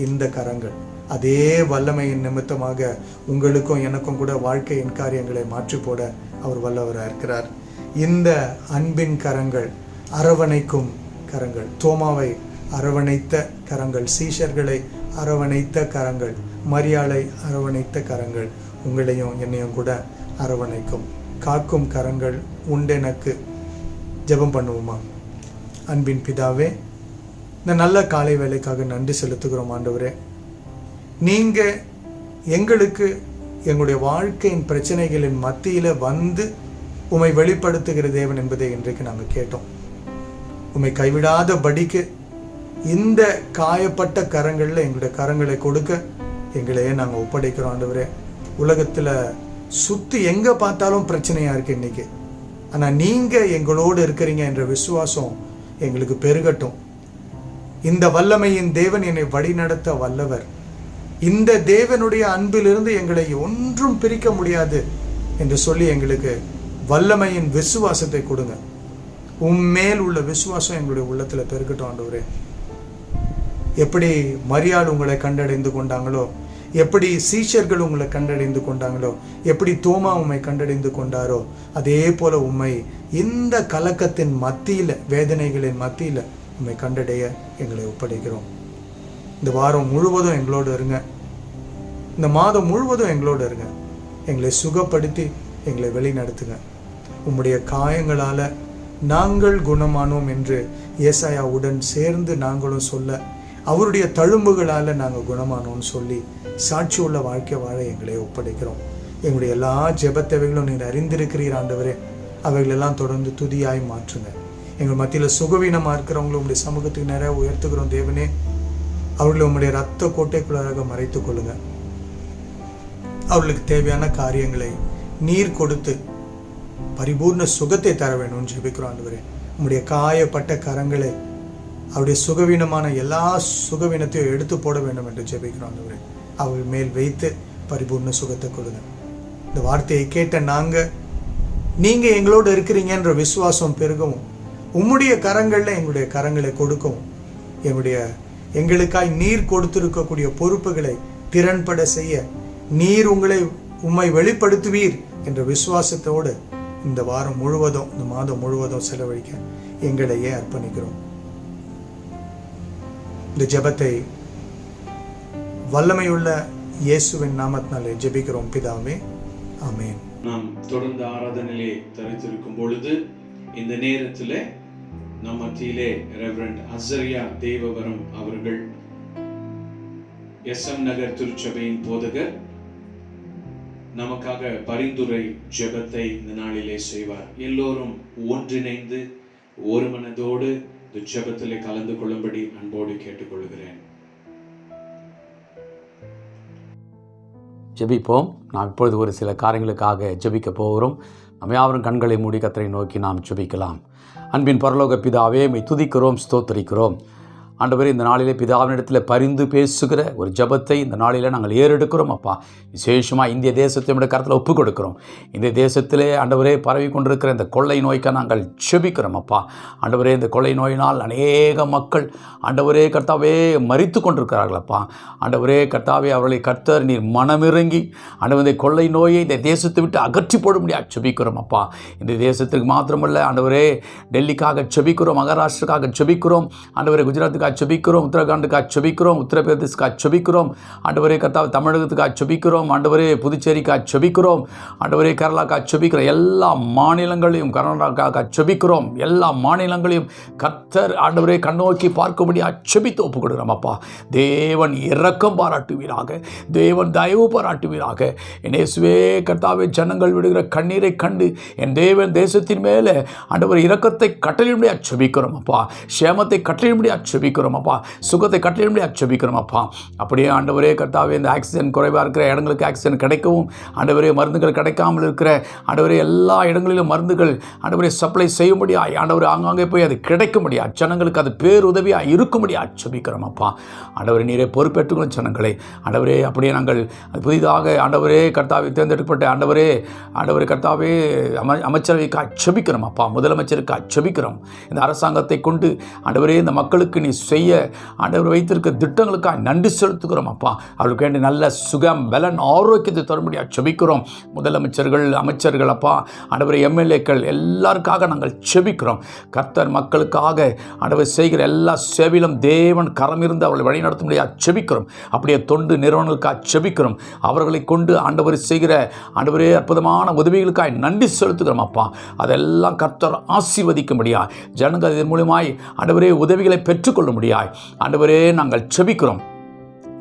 இந்த கரங்கள், அதே வல்லமையின் நிமித்தமாக உங்களுக்கும் எனக்கும் கூட வாழ்க்கையின் காரியங்களை மாற்றி போட அவர் வல்லவராக இருக்கிறார். இந்த அன்பின் கரங்கள், அரவணைக்கும் கரங்கள், தோமாவை அரவணைத்த கரங்கள், சீஷர்களை அரவணைத்த கரங்கள், மரியாளை அரவணைத்த கரங்கள் உங்களையும் என்னையும் கூட அரவணைக்கும். காக்கும் கரங்கள் உண்டெனக்கு, ஜெபம் பண்ணுவோமா? அன்பின் பிதாவே, இந்த நல்ல காலை வேலைக்காக நன்றி செலுத்துகிறோம் ஆண்டவரே. நீங்கள் எங்களுக்கு எங்களுடைய வாழ்க்கையின் பிரச்சனைகளின் மத்தியில் வந்து உம்மை வெளிப்படுத்துகிற தேவன் என்பதை இன்றைக்கு நாங்கள் கேட்டோம். உம்மை கைவிடாதபடிக்கு இந்த காயப்பட்ட கரங்களில் எங்களுடைய கரங்களை கொடுக்க எங்களையே நாங்கள் ஒப்படைக்கிறோம் ஆண்டவரே. உலகத்தில் சுற்றி எங்கே பார்த்தாலும் பிரச்சனையாக இருக்குது இன்னைக்கு. ஆனால் நீங்கள் எங்களோடு இருக்கிறீங்க என்ற விசுவாசம் எங்களுக்கு பெருகட்டும். இந்த வல்லமையின் தேவன் என்னை வழிநடத்த வல்லவர். இந்த தேவனுடைய அன்பிலிருந்து எங்களை ஒன்றும் பிரிக்க முடியாது என்று சொல்லி எங்களுக்கு வல்லமையின் விசுவாசத்தை கொடுங்க. உம்மேல் உள்ள விசுவாசம் எங்களுடைய உள்ளத்தில் பெருகட்டும் ஆண்டவரே. எப்படி மரியாள் உங்களை கண்டடைந்து கொண்டாங்களோ, எப்படி சீஷர்கள் உங்களை கண்டடைந்து கொண்டாங்களோ, எப்படி தோமா உம்மை கண்டடைந்து கொண்டாரோ, அதே போல உம்மை இந்த கலக்கத்தின் மத்தியில், வேதனைகளின் மத்தியில் உம்மை கண்டடைய எங்களை ஒப்படைக்கிறோம். இந்த வாரம் முழுவதும் எங்களோடு இருங்க. இந்த மாதம் முழுவதும் எங்களோடு இருங்க. எங்களை சுகப்படுத்தி எங்களை வழிநடத்துங்க. உம்முடைய காயங்களால் நாங்கள் குணமானோம் என்று ஏசாயாவுடன் சேர்ந்து நாங்களும் சொல்ல, அவருடைய தழும்புகளால் நாங்கள் குணமானோம்னு சொல்லி சாட்சி உள்ள வாழ்க்கை வாழ எங்களை ஒப்படைக்கிறோம். எங்களுடைய எல்லா ஜெபத்தவைகளும் நீர் அறிந்திருக்கிறீர் ஆண்டவரே. அவைகளெல்லாம் தொடர்ந்து துதியாய் மாற்றுங்க. எங்கள் மத்தியில் சுகவீனமாக இருக்கிறவங்களும் உங்களுடைய சமூகத்துக்கு நிறைய உயர்த்துகிறோம் தேவனே. அவர்களை உங்களுடைய ரத்த கோட்டைக்குள்ளாக மறைத்து கொள்ளுங்க. அவர்களுக்கு தேவையான காரியங்களை நீர் கொடுத்து பரிபூர்ண சுகத்தை தர வேணும்னு ஜெபிக்கிறோம் ஆண்டவரே. உங்களுடைய காயப்பட்ட கரங்களை அவருடைய சுகவீனமான எல்லா சுகவீனத்தையும் எடுத்து போட வேண்டும் என்று ஜெபிக்கிறோம் ஆண்டவரே. அவர்கள் மேல் வைத்து பரிபூர்ண சுகத்தை கொடுங்க. இந்த வார்த்தையை கேட்ட நீங்கள் எங்களோடு இருக்கிறீங்கன்ற விசுவாசம் பெருகவும், உம்முடைய கரங்களில் எங்களுடைய கரங்களை கொடுக்கவும், எங்களுக்காய் நீர் கொடுத்திருக்கக்கூடிய பொறுப்புகளை திறன்பட செய்ய நீர் உம்மை வெளிப்படுத்துவீர் என்ற விசுவாசத்தோடு இந்த வாரம் முழுவதும், இந்த மாதம் முழுவதும் செலவழிக்க எங்களையே அர்ப்பணிக்கிறோம். இந்த ஜெபத்தை வல்லமையுள்ள இயேசுவின் நாமத்தினாலே ஜெபிக்கிறோம் பிதாவே, ஆமென். நாம் தொடர்ந்து ஆராதனையிலே தரித்திருக்கும் பொழுது இந்த நேரத்தில் நம் மத்தியிலே ரெவரண்ட் அசரியா தேவவரம் அவர்கள், SM நகர் திருச்சபையின் போதகர், நமக்காக பரிந்துரை ஜெபத்தை இந்த நாளிலே செய்வார். எல்லோரும் ஒன்றிணைந்து ஒரு மனதோடு இந்த ஜெபத்திலே கலந்து கொள்ளும்படி அன்போடு கேட்டுக்கொள்கிறேன். ஜெபிப்போம். நாம் இப்பொழுது ஒரு சில காரியங்களுக்காக ஜெபிக்க போகிறோம். நம்ம யாவரும் கண்களை மூடி கர்த்தரை நோக்கி நாம் ஜெபிக்கலாம். அன்பின் பரலோக பிதாவே, உம்மை துதிக்கிறோம், ஸ்தோத்திரிக்கிறோம். ஆண்டவரே, இந்த நாளிலே பிதாவினிடத்தில் பரிந்து பேசுகிற ஒரு ஜெபத்தை இந்த நாளில் நாங்கள் ஏறெடுக்கிறோம் அப்பா. விசேஷமாக இந்திய தேசத்தை நம்முடைய கருத்தில் ஒப்புக் கொடுக்கிறோம். இந்த தேசத்திலே ஆண்டவரே பரவி கொண்டிருக்கிற இந்த கொள்ளை நோய்க்காக நாங்கள் ஜெபிக்கிறோம் அப்பா. ஆண்டவரே, இந்த கொள்ளை நோயினால் அநேக மக்கள் ஆண்டவரே கர்த்தாவே மரித்து கொண்டிருக்கிறார்கள் அப்பா. ஆண்டவரே கர்த்தாவே, அவர்களை கர்த்தர் நீர் மனமிறங்கி ஆண்டவர் இந்த கொள்ளை நோயை இந்த தேசத்தை விட்டு அகற்றி போட முடியாது ஜெபிக்கிறோம் அப்பா. இந்த தேசத்துக்கு மாத்திரமல்ல ஆண்டவரே, டெல்லிக்காக ஜெபிக்கிறோம், மகாராஷ்டிராக்காக ஜெபிக்கிறோம், ஆண்டவரே குஜராத்துக்காக ஜெபிக்கிறோம், உத்தரகாண்டுக்காக ஜெபிக்கிறோம், உத்தரப்பிரதேஷ்காக ஜெபிக்கிறோம், ஆண்டவரே கர்த்தாவே தமிழகத்துக்காக ஜெபிக்கிறோம், ஆண்டவரே புதுச்சேரிக்காக ஜெபிக்கிறோம், ஆண்டவரே கேரளாக்காக ஜெபிக்கிறோம், எல்லா மாநிலங்களையும், கர்நாடகாக்காக ஜெபிக்கிறோம், எல்லா மாநிலங்களையும் கர்த்தர் ஆண்டவரே கண்ணோக்கி பார்க்கும்படியாக ஜெபித்து ஒப்புக் கொடுக்கிறோம் அப்பா. தேவன் இரக்கம் பாராட்டுவீராக, தேவன் தயவு பாராட்டுவீராக. என் இயேசுவே கர்த்தாவே, ஜனங்கள் விடுகிற கண்ணீரை கண்டு என் தேவன் தேசத்தின் மேலே ஆண்டவர் இரக்கத்தை கட்டளையிடும்படியாக ஜெபிக்கிறோம் அப்பா. சேமத்தை கட்டளையிடும்படியாக ஜெபிக்கிறோம் அப்பா. சுகத்தை கட்டளையிடும்படியாக ஜெபிக்கிறோம் அப்பா. அப்படியே ஆண்டவரே கர்த்தாவே, இந்த ஆக்சிஜன் குறைவாக இருக்கிற இடங்களுக்கு ஆக்சிஜன் கிடைக்கவும், ஆண்டவரே மருந்துகள் கிடைக்காமல் இருக்கிற ஆண்டவரே எல்லா இடங்களிலும் மருந்துகள் ஆண்டவரே சப்ளை செய்யும்படியாக ஆண்டவரே ஆங்காங்கே போய் அது கிடைக்கும்படியாக ஜனங்களுக்கு அது பேருதவியாக இருக்கும்படியாக ஜெபிக்கிறோம் அப்பா. ஆண்டவரே நீரே பொறுப்பேற்றுக்கொள்ளும் ஜனங்களை ஆண்டவரே. அப்படியே நாங்கள் புதிதாக ஆண்டவரே கர்த்தாவை தேர்ந்தெடுக்கப்பட்ட ஆண்டவரே கர்த்தாவே அமைச்சரவைக்காக ஜெபிக்கிறோம் அப்பா. முதலமைச்சருக்காக ஜெபிக்கிறோம். இந்த அரசாங்கத்தை கொண்டு ஆண்டவரே இந்த மக்களுக்கு நீ செய்ய ஆண்டவர் வைத்திருக்க திட்டங்களுக்காக நன்றி செலுத்துகிறோம் அப்பா. அவர்களுக்கு வேண்டிய நல்ல சுகம் பலன் ஆரோக்கியத்தை தரும்படியாக செபிக்கிறோம். முதலமைச்சர்கள், அமைச்சர்கள் அப்பா, ஆண்டவர் எம்எல்ஏக்கள் எல்லாருக்காக நாங்கள் செபிக்கிறோம். கர்த்தர் மக்களுக்காக ஆண்டவர் செய்கிற எல்லா சேவையிலும் தேவன் கரம் இருந்து அவர்களை வழிநடத்தும்படியாக செபிக்கிறோம். அப்படியே தொண்டு நிறுவனங்களுக்காக செபிக்கிறோம். அவர்களை கொண்டு ஆண்டவர் செய்கிற ஆண்டவரே அற்புதமான உதவிகளுக்காக நன்றி செலுத்துகிறோம் அப்பா. அதெல்லாம் கர்த்தர் ஆசீர்வதிக்கும்படியா ஜனங்கள் இதன் மூலமாய் ஆண்டவரே உதவிகளை பெற்றுக்கொள்ள முடியாய் ஆண்டவரே நாங்கள் செபிக்கிறோம்.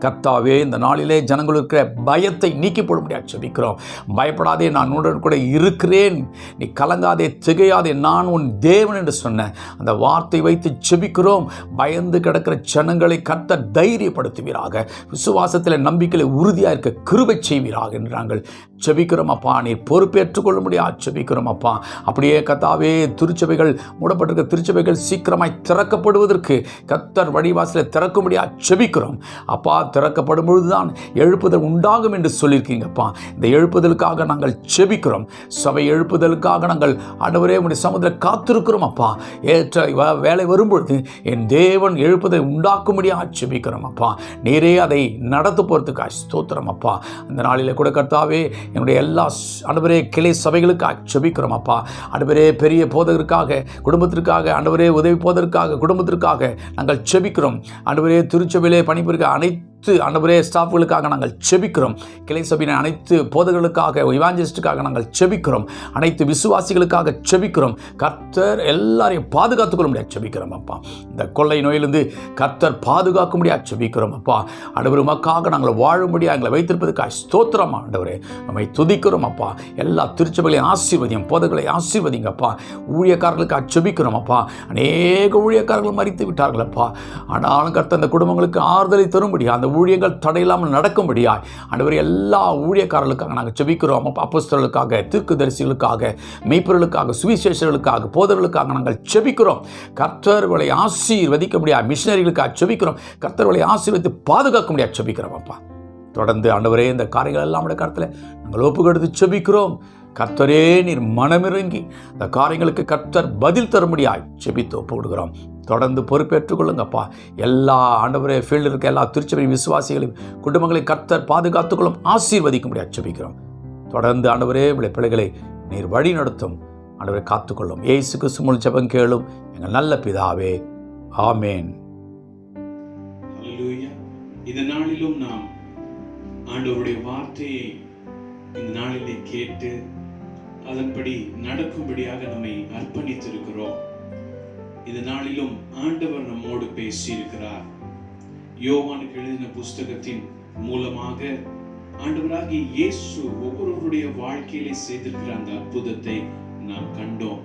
கர்த்தாவே, இந்த நாளிலே ஜனங்களுக்கு பயத்தை நீக்கி போட முடியாது செபிக்கிறோம். பயப்படாதே, நான் உன்னுடன் கூட இருக்கிறேன், நீ கலங்காதே திகையாதே, நான் உன் தேவன் என்று சொன்ன அந்த வார்த்தை வைத்து செபிக்கிறோம். பயந்து கிடக்கிற ஜனங்களை கர்த்தர் தைரியப்படுத்துவீராக, விசுவாசத்தில் நம்பிக்கையில் உறுதியாக இருக்க கிருபை செய்வீராக என்று நாங்கள் செபிக்கிறோம் அப்பா. நீர் பொறுப்பேற்றுக் கொள்ள முடியாது செபிக்கிறோம் அப்பா. அப்படியே கர்த்தாவே, திருச்சபைகள் மூடப்பட்டிருக்க திருச்சபைகள் சீக்கிரமாய் திறக்கப்படுவதற்கு கர்த்தர் வழிவாசலை திறக்க முடியாது செபிக்கிறோம் அப்பா. திறக்கப்படும் பொழுதுதான் எழுப்புதல் உண்டாகும் என்று சொல்லியிருக்கீங்கப்பா. இந்த எழுப்புதலுக்காக நாங்கள் செபிக்கிறோம். சபை எழுப்புதலுக்காக நாங்கள் ஆண்டவரே உம்முடைய சமூகத்தில் காத்திருக்கிறோம் அப்பா. ஏற்ற வேலை வரும்பொழுது என் தேவன் எழுப்புதலை உண்டாக்கும்படியாக செபிக்கிறோம் அப்பா. நீரே அதை நடத்த போகிறதுக்காக ஸ்தோத்திரம் அப்பா. அந்த நாளில் கூட கர்த்தாவே, என்னுடைய எல்லா ஆண்டவரே கிளை சபைகளுக்காக செபிக்கிறோம் அப்பா. ஆண்டவரே, பெரிய போதகருக்காக, குடும்பத்திற்காக, ஆண்டவரே உதவி போதற்காக, குடும்பத்திற்காக நாங்கள் செபிக்கிறோம். ஆண்டவரே, திருச்சபையிலே பணிபுரிக்க அனைத்து ஆண்டவரே ஸ்டாஃப்களுக்காக நாங்கள் செபிக்கிறோம். கிளை சபையின் அனைத்து போதகர்களுக்காக, இவாஞ்சலிஸ்டுக்காக நாங்கள் செபிக்கிறோம். அனைத்து விசுவாசிகளுக்காக செபிக்கிறோம். கர்த்தர் எல்லாரையும் பாதுகாத்துக்கொள்ள முடியாது செபிக்கிறோம் அப்பா. இந்த கொள்ளை நோயிலிருந்து கர்த்தர் பாதுகாக்க முடியாது செபிக்கிறோம் அப்பா. ஆண்டவர் உமக்காக நாங்கள் வாழும்படியாக எங்களை வைத்திருப்பதற்காக ஸ்தோத்திரம் ஆண்டவரே. நம்மை துதிக்கிறோம் அப்பா. எல்லா திருச்சபைகளையும் ஆசீர்வதியும், போதகர்களை ஆசீர்வதிங்கப்பா. ஊழியக்காரர்களுக்காக செபிக்கிறோம் அப்பா. அநேக ஊழியக்காரர்கள் மரித்து விட்டார்கள் அப்பா. ஆனாலும் கர்த்தர் அந்த குடும்பங்களுக்கு ஆறுதலை தரும்படியாக, அந்த ஊழியங்கள் தடையில்லாமல் நடக்கும்படியாய் ஆண்டவரே எல்லா ஊழியக்காரர்களுக்காக நாங்கள் செபிக்கிறோம். அப்போஸ்தலர்களுக்காக, தீர்க்கதரிசிகளுக்காக, மெய்ப்பொருளுக்காக, சுவிசேஷர்களுக்காக, போதர்களுக்காக நாங்கள் செபிக்கிறோம். கர்த்தர்களை ஆசீர்வதிக்க முடியாது மிஷனரிகளுக்காக செபிக்கிறோம். கர்த்தர்களை ஆசீர்வதித்து பாதுகாக்க முடியாது செபிக்கிறோம் அப்பா. தொடர்ந்து ஆண்டவரே இந்த காரியங்கள் எல்லாம் உடைய கருத்தில் நாங்கள் ஒப்பு கொடுத்து செபிக்கிறோம். கர்த்தரே, நீர் மனமிறங்கி இந்த காரியங்களுக்கு கர்த்தர் பதில் தரும்படியாய் செபித்து ஒப்பு கொடுக்கிறோம். தொடர்ந்து பொறுப்பேற்றுக் கொள்ளுங்கப்பா. எல்லா ஆண்டவரே ஃபீல்டில் இருக்க எல்லா திருச்சபை விசுவாசிகளையும் குடும்பங்களையும் கர்த்தர் பாதுகாத்துக்கொள்ளும், ஆசீர்வதிக்க முடியாது செபிக்கிறோம். தொடர்ந்து ஆண்டவரே பிள்ளைகளை நீர் வழி நடத்தும், ஆண்டவரை காத்துக்கொள்ளும். இயேசு கிறிஸ்து மூலம் ஜெபம் கேளும் எங்கள் நல்ல பிதாவே, ஆமேன். ஹல்லேலூயா. இந்த நாளிலும் நாம் ஆண்டவருடைய வார்த்தையை இந்த நாளிலே கேட்டு அதன்படி நடக்கும்படியாக நம்மை அர்ப்பணித்திருக்கிறோம். இந்த நாளிலும் ஆண்டவர் நம்மோடு பேசியிருக்கிறார். யோவானுக்கு எழுதின புஸ்தகத்தின் மூலமாக ஆண்டவராகிய இயேசு ஒவ்வொருவருடைய வாழ்க்கையிலே செய்திருக்கிற அந்த அற்புதத்தை நாம் கண்டோம்,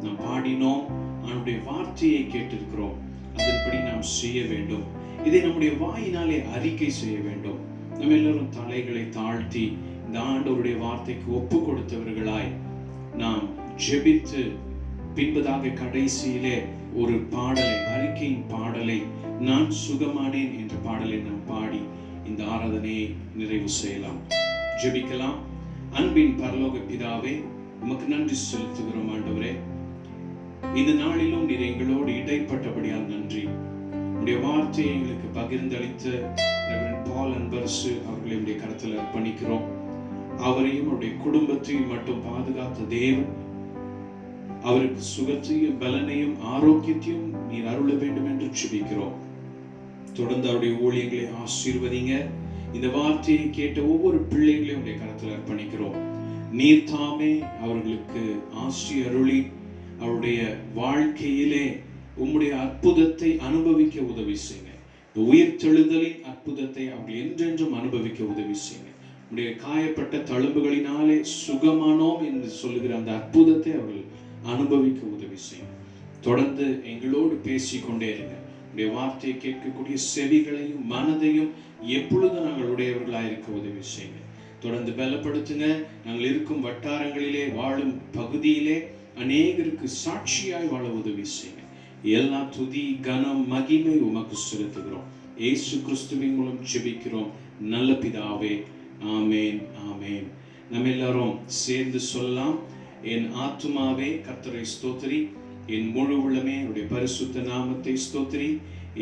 நாம் பாடினோம், அவனுடைய வார்த்தையை கேட்டிருக்கிறோம். அதன்படி நாம் செய்ய வேண்டும். இதை நம்முடைய வாயினாலே அறிக்கை செய்ய வேண்டும். நம்ம எல்லாரும் தலைகளை தாழ்த்தி இந்த ஆண்டவருடைய வார்த்தைக்கு ஒப்பு கொடுத்தவர்களாய் நாம் ஜெபித்து பின்பதாக கடைசியிலே ஒரு பாடலை, அறிக்கையின் பாடலை, நான் சுகமானேன் என்ற பாடலை நாம் பாடி இந்த ஆராதனையை நிறைவு செய்யலாம். ஜெபிக்கலாம். அன்பின் பரலோக பிதாவே, உமக்கு நன்றி செலுத்துகிறோம் ஆண்டவரே. இந்த நாளிலும் நீர் எங்களோடு இடைப்பட்டபடியால் நன்றி. உடைய வார்த்தையை எங்களுக்கு பகிர்ந்தளித்த ரெவரண்ட் பால் அன்பரசு அவர்களை கருத்தில் அர்ப்பணிக்கிறோம். அவரையும் அவருடைய குடும்பத்தையும் மட்டும் பாதுகாத்த தேவன், அவருக்கு சுகத்தையும் பலனையும் ஆரோக்கியத்தையும் நீர் அருள வேண்டும் என்று ஜெபிக்கிறோம். தொடர்ந்து அவருடைய ஊழியங்களை ஆசீர்வதிங்க. இந்த வார்த்தையை கேட்ட ஒவ்வொரு பிள்ளைகளையும் உடைய கருத்தில் அர்ப்பணிக்கிறோம். நீர் தாமே அவர்களுக்கு ஆசி அருளி அவருடைய வாழ்க்கையிலே உம்முடைய அற்புதத்தை அனுபவிக்க உதவி செய்யுங்க. உயிர்த்தெழுதலின் அற்புதத்தை அவர்கள் என்றென்றும் அனுபவிக்க உதவி செய்யுங்க. உடைய காயப்பட்ட தழும்புகளினாலே சுகமானோம் என்று சொல்லுகிற அந்த அற்புதத்தை அவர்கள் அனுபவிக்க உதவி செய்யும். தொடர்ந்து எங்களோடு பேசிக்கொண்டே இருங்க. உடைய வார்த்தையை கேட்கக்கூடிய செவிகளையும் மனதையும் எப்பொழுதும் நாங்கள் உடையவர்களாக இருக்க உதவி செய்யுங்க. தொடர்ந்து பலப்படுத்துங்க. நாங்கள் இருக்கும் வட்டாரங்களிலே வாழும் பகுதியிலே அநேகருக்கு சாட்சியாய் வாழ உதவி செய்யுங்க. எல்லா துதி கனம் மகிமை உமக்கு செலுத்துகிறோம். இயேசு கிறிஸ்துவின் மூலம் ஜெபிக்கிறோம் நல்ல பிதாவே, ஆமேன் ஆமேன். நம்ம எல்லாரும் சேர்ந்து சொல்லலாம். என் ஆத்துமாவே கர்த்தரை ஸ்தோத்திரி, என் முழு உள்ளமே அவருடைய பரிசுத்த நாமத்தை ஸ்தோத்திரி.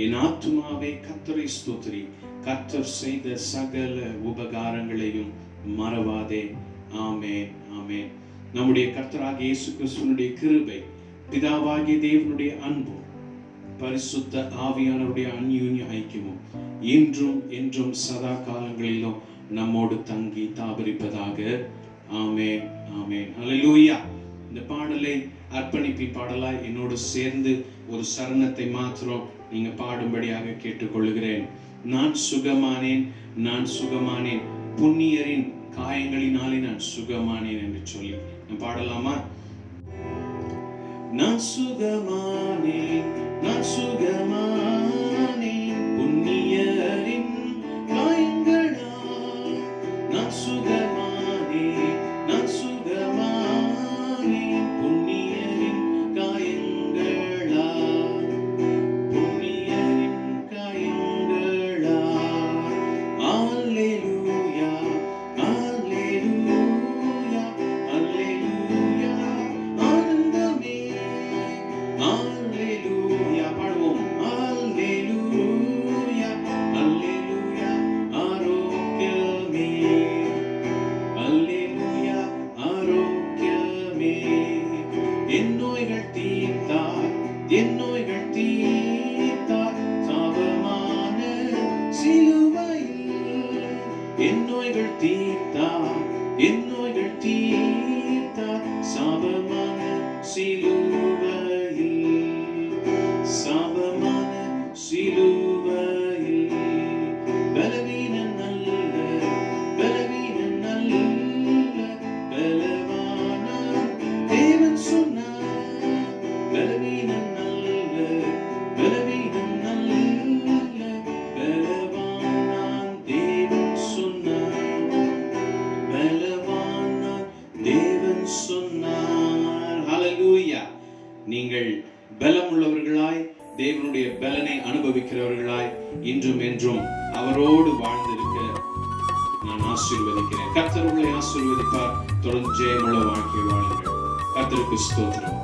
என் ஆத்துமாவே கர்த்தரை ஸ்தோத்திரி, கர்த்தர் செய்த சகல உபகாரங்களையும் மறவாதே. ஆமென், ஆமென். நம்முடைய கர்த்தராகிய இயேசு கிறிஸ்துவினுடைய கிருபை, பிதாவாகிய தேவனுடைய அன்பும், பரிசுத்த ஆவியானவருடைய அந்யோன்ய ஐக்கியமும் இன்றும் என்றும் சதா காலங்களிலும் நம்மோடு தங்கி தாபரிப்பதாக. ஆமென், ஆமென். அல்லேலூயா. இந்த பாடலை அர்ப்பணிப்பின் பாடலாய் என்னோடு சேர்ந்து ஒரு சரணத்தை மாத்திரம் நீங்க பாடும்படியாக கேட்டுக்கொள்கிறேன். நான் சுகமானேன், நான் சுகமானேன், புண்ணியரின் காயங்களினாலே நான் சுகமானேன் என்று சொல்லி நான் பாடலாமா? நான் சுகமானேன், நான் சுகமானேன், புண்ணியரின் காயங்களால். நான் சுகமானேன், நான் சுகமானேன், புண்ணியரின் காயங்களால், புண்ணியரின் காயங்களால். அல்லேலூயா, அல்லேலூயா, அல்லேலூயா, ஆனந்தமே. அல்லேலூயா பாடுவோம். அல்லேலூயா, அல்லேலூயா, ஆரோக்கியமே. அல்லேலூயா, ஆரோக்கியமே. என் நோய்கள் தீர்த்தார், என் நோய்கள் தீர்த்தார், சாபமான சிலுவையில். என் நோய்கள் தீர்த்தார், என் நோய்கள் தீர்த்தார், சாபமான சிலுவையில், சாபமான சிலுவையில். பலவீனன் அல்ல, பலவீனன் அல்ல, பலவானான் தேவன் சொன்னார். பலவீனன் அல்ல, பலவீனன் அல்ல, பலவானான் தேவன் சொன்னார். பலவானான் தேவன் சொன்னார். ஹல்லேலூயா. நீங்கள் பலமுள்ளவர்களாய், தேவனுடைய பலனை அனுபவிக்கிறவர்களாய் இன்றும் என்றும் அவரோடு வாழ்ந்திருக்க நான் ஆசீர்வதிக்கிறேன். கர்த்தர் உங்களை ஆசீர்வதிப்பார். தொடர்ந்து ஜெயமுள்ள வாழ்க்கை வாழுங்கள். கர்த்தருக்கு ஸ்தோத்திரம்.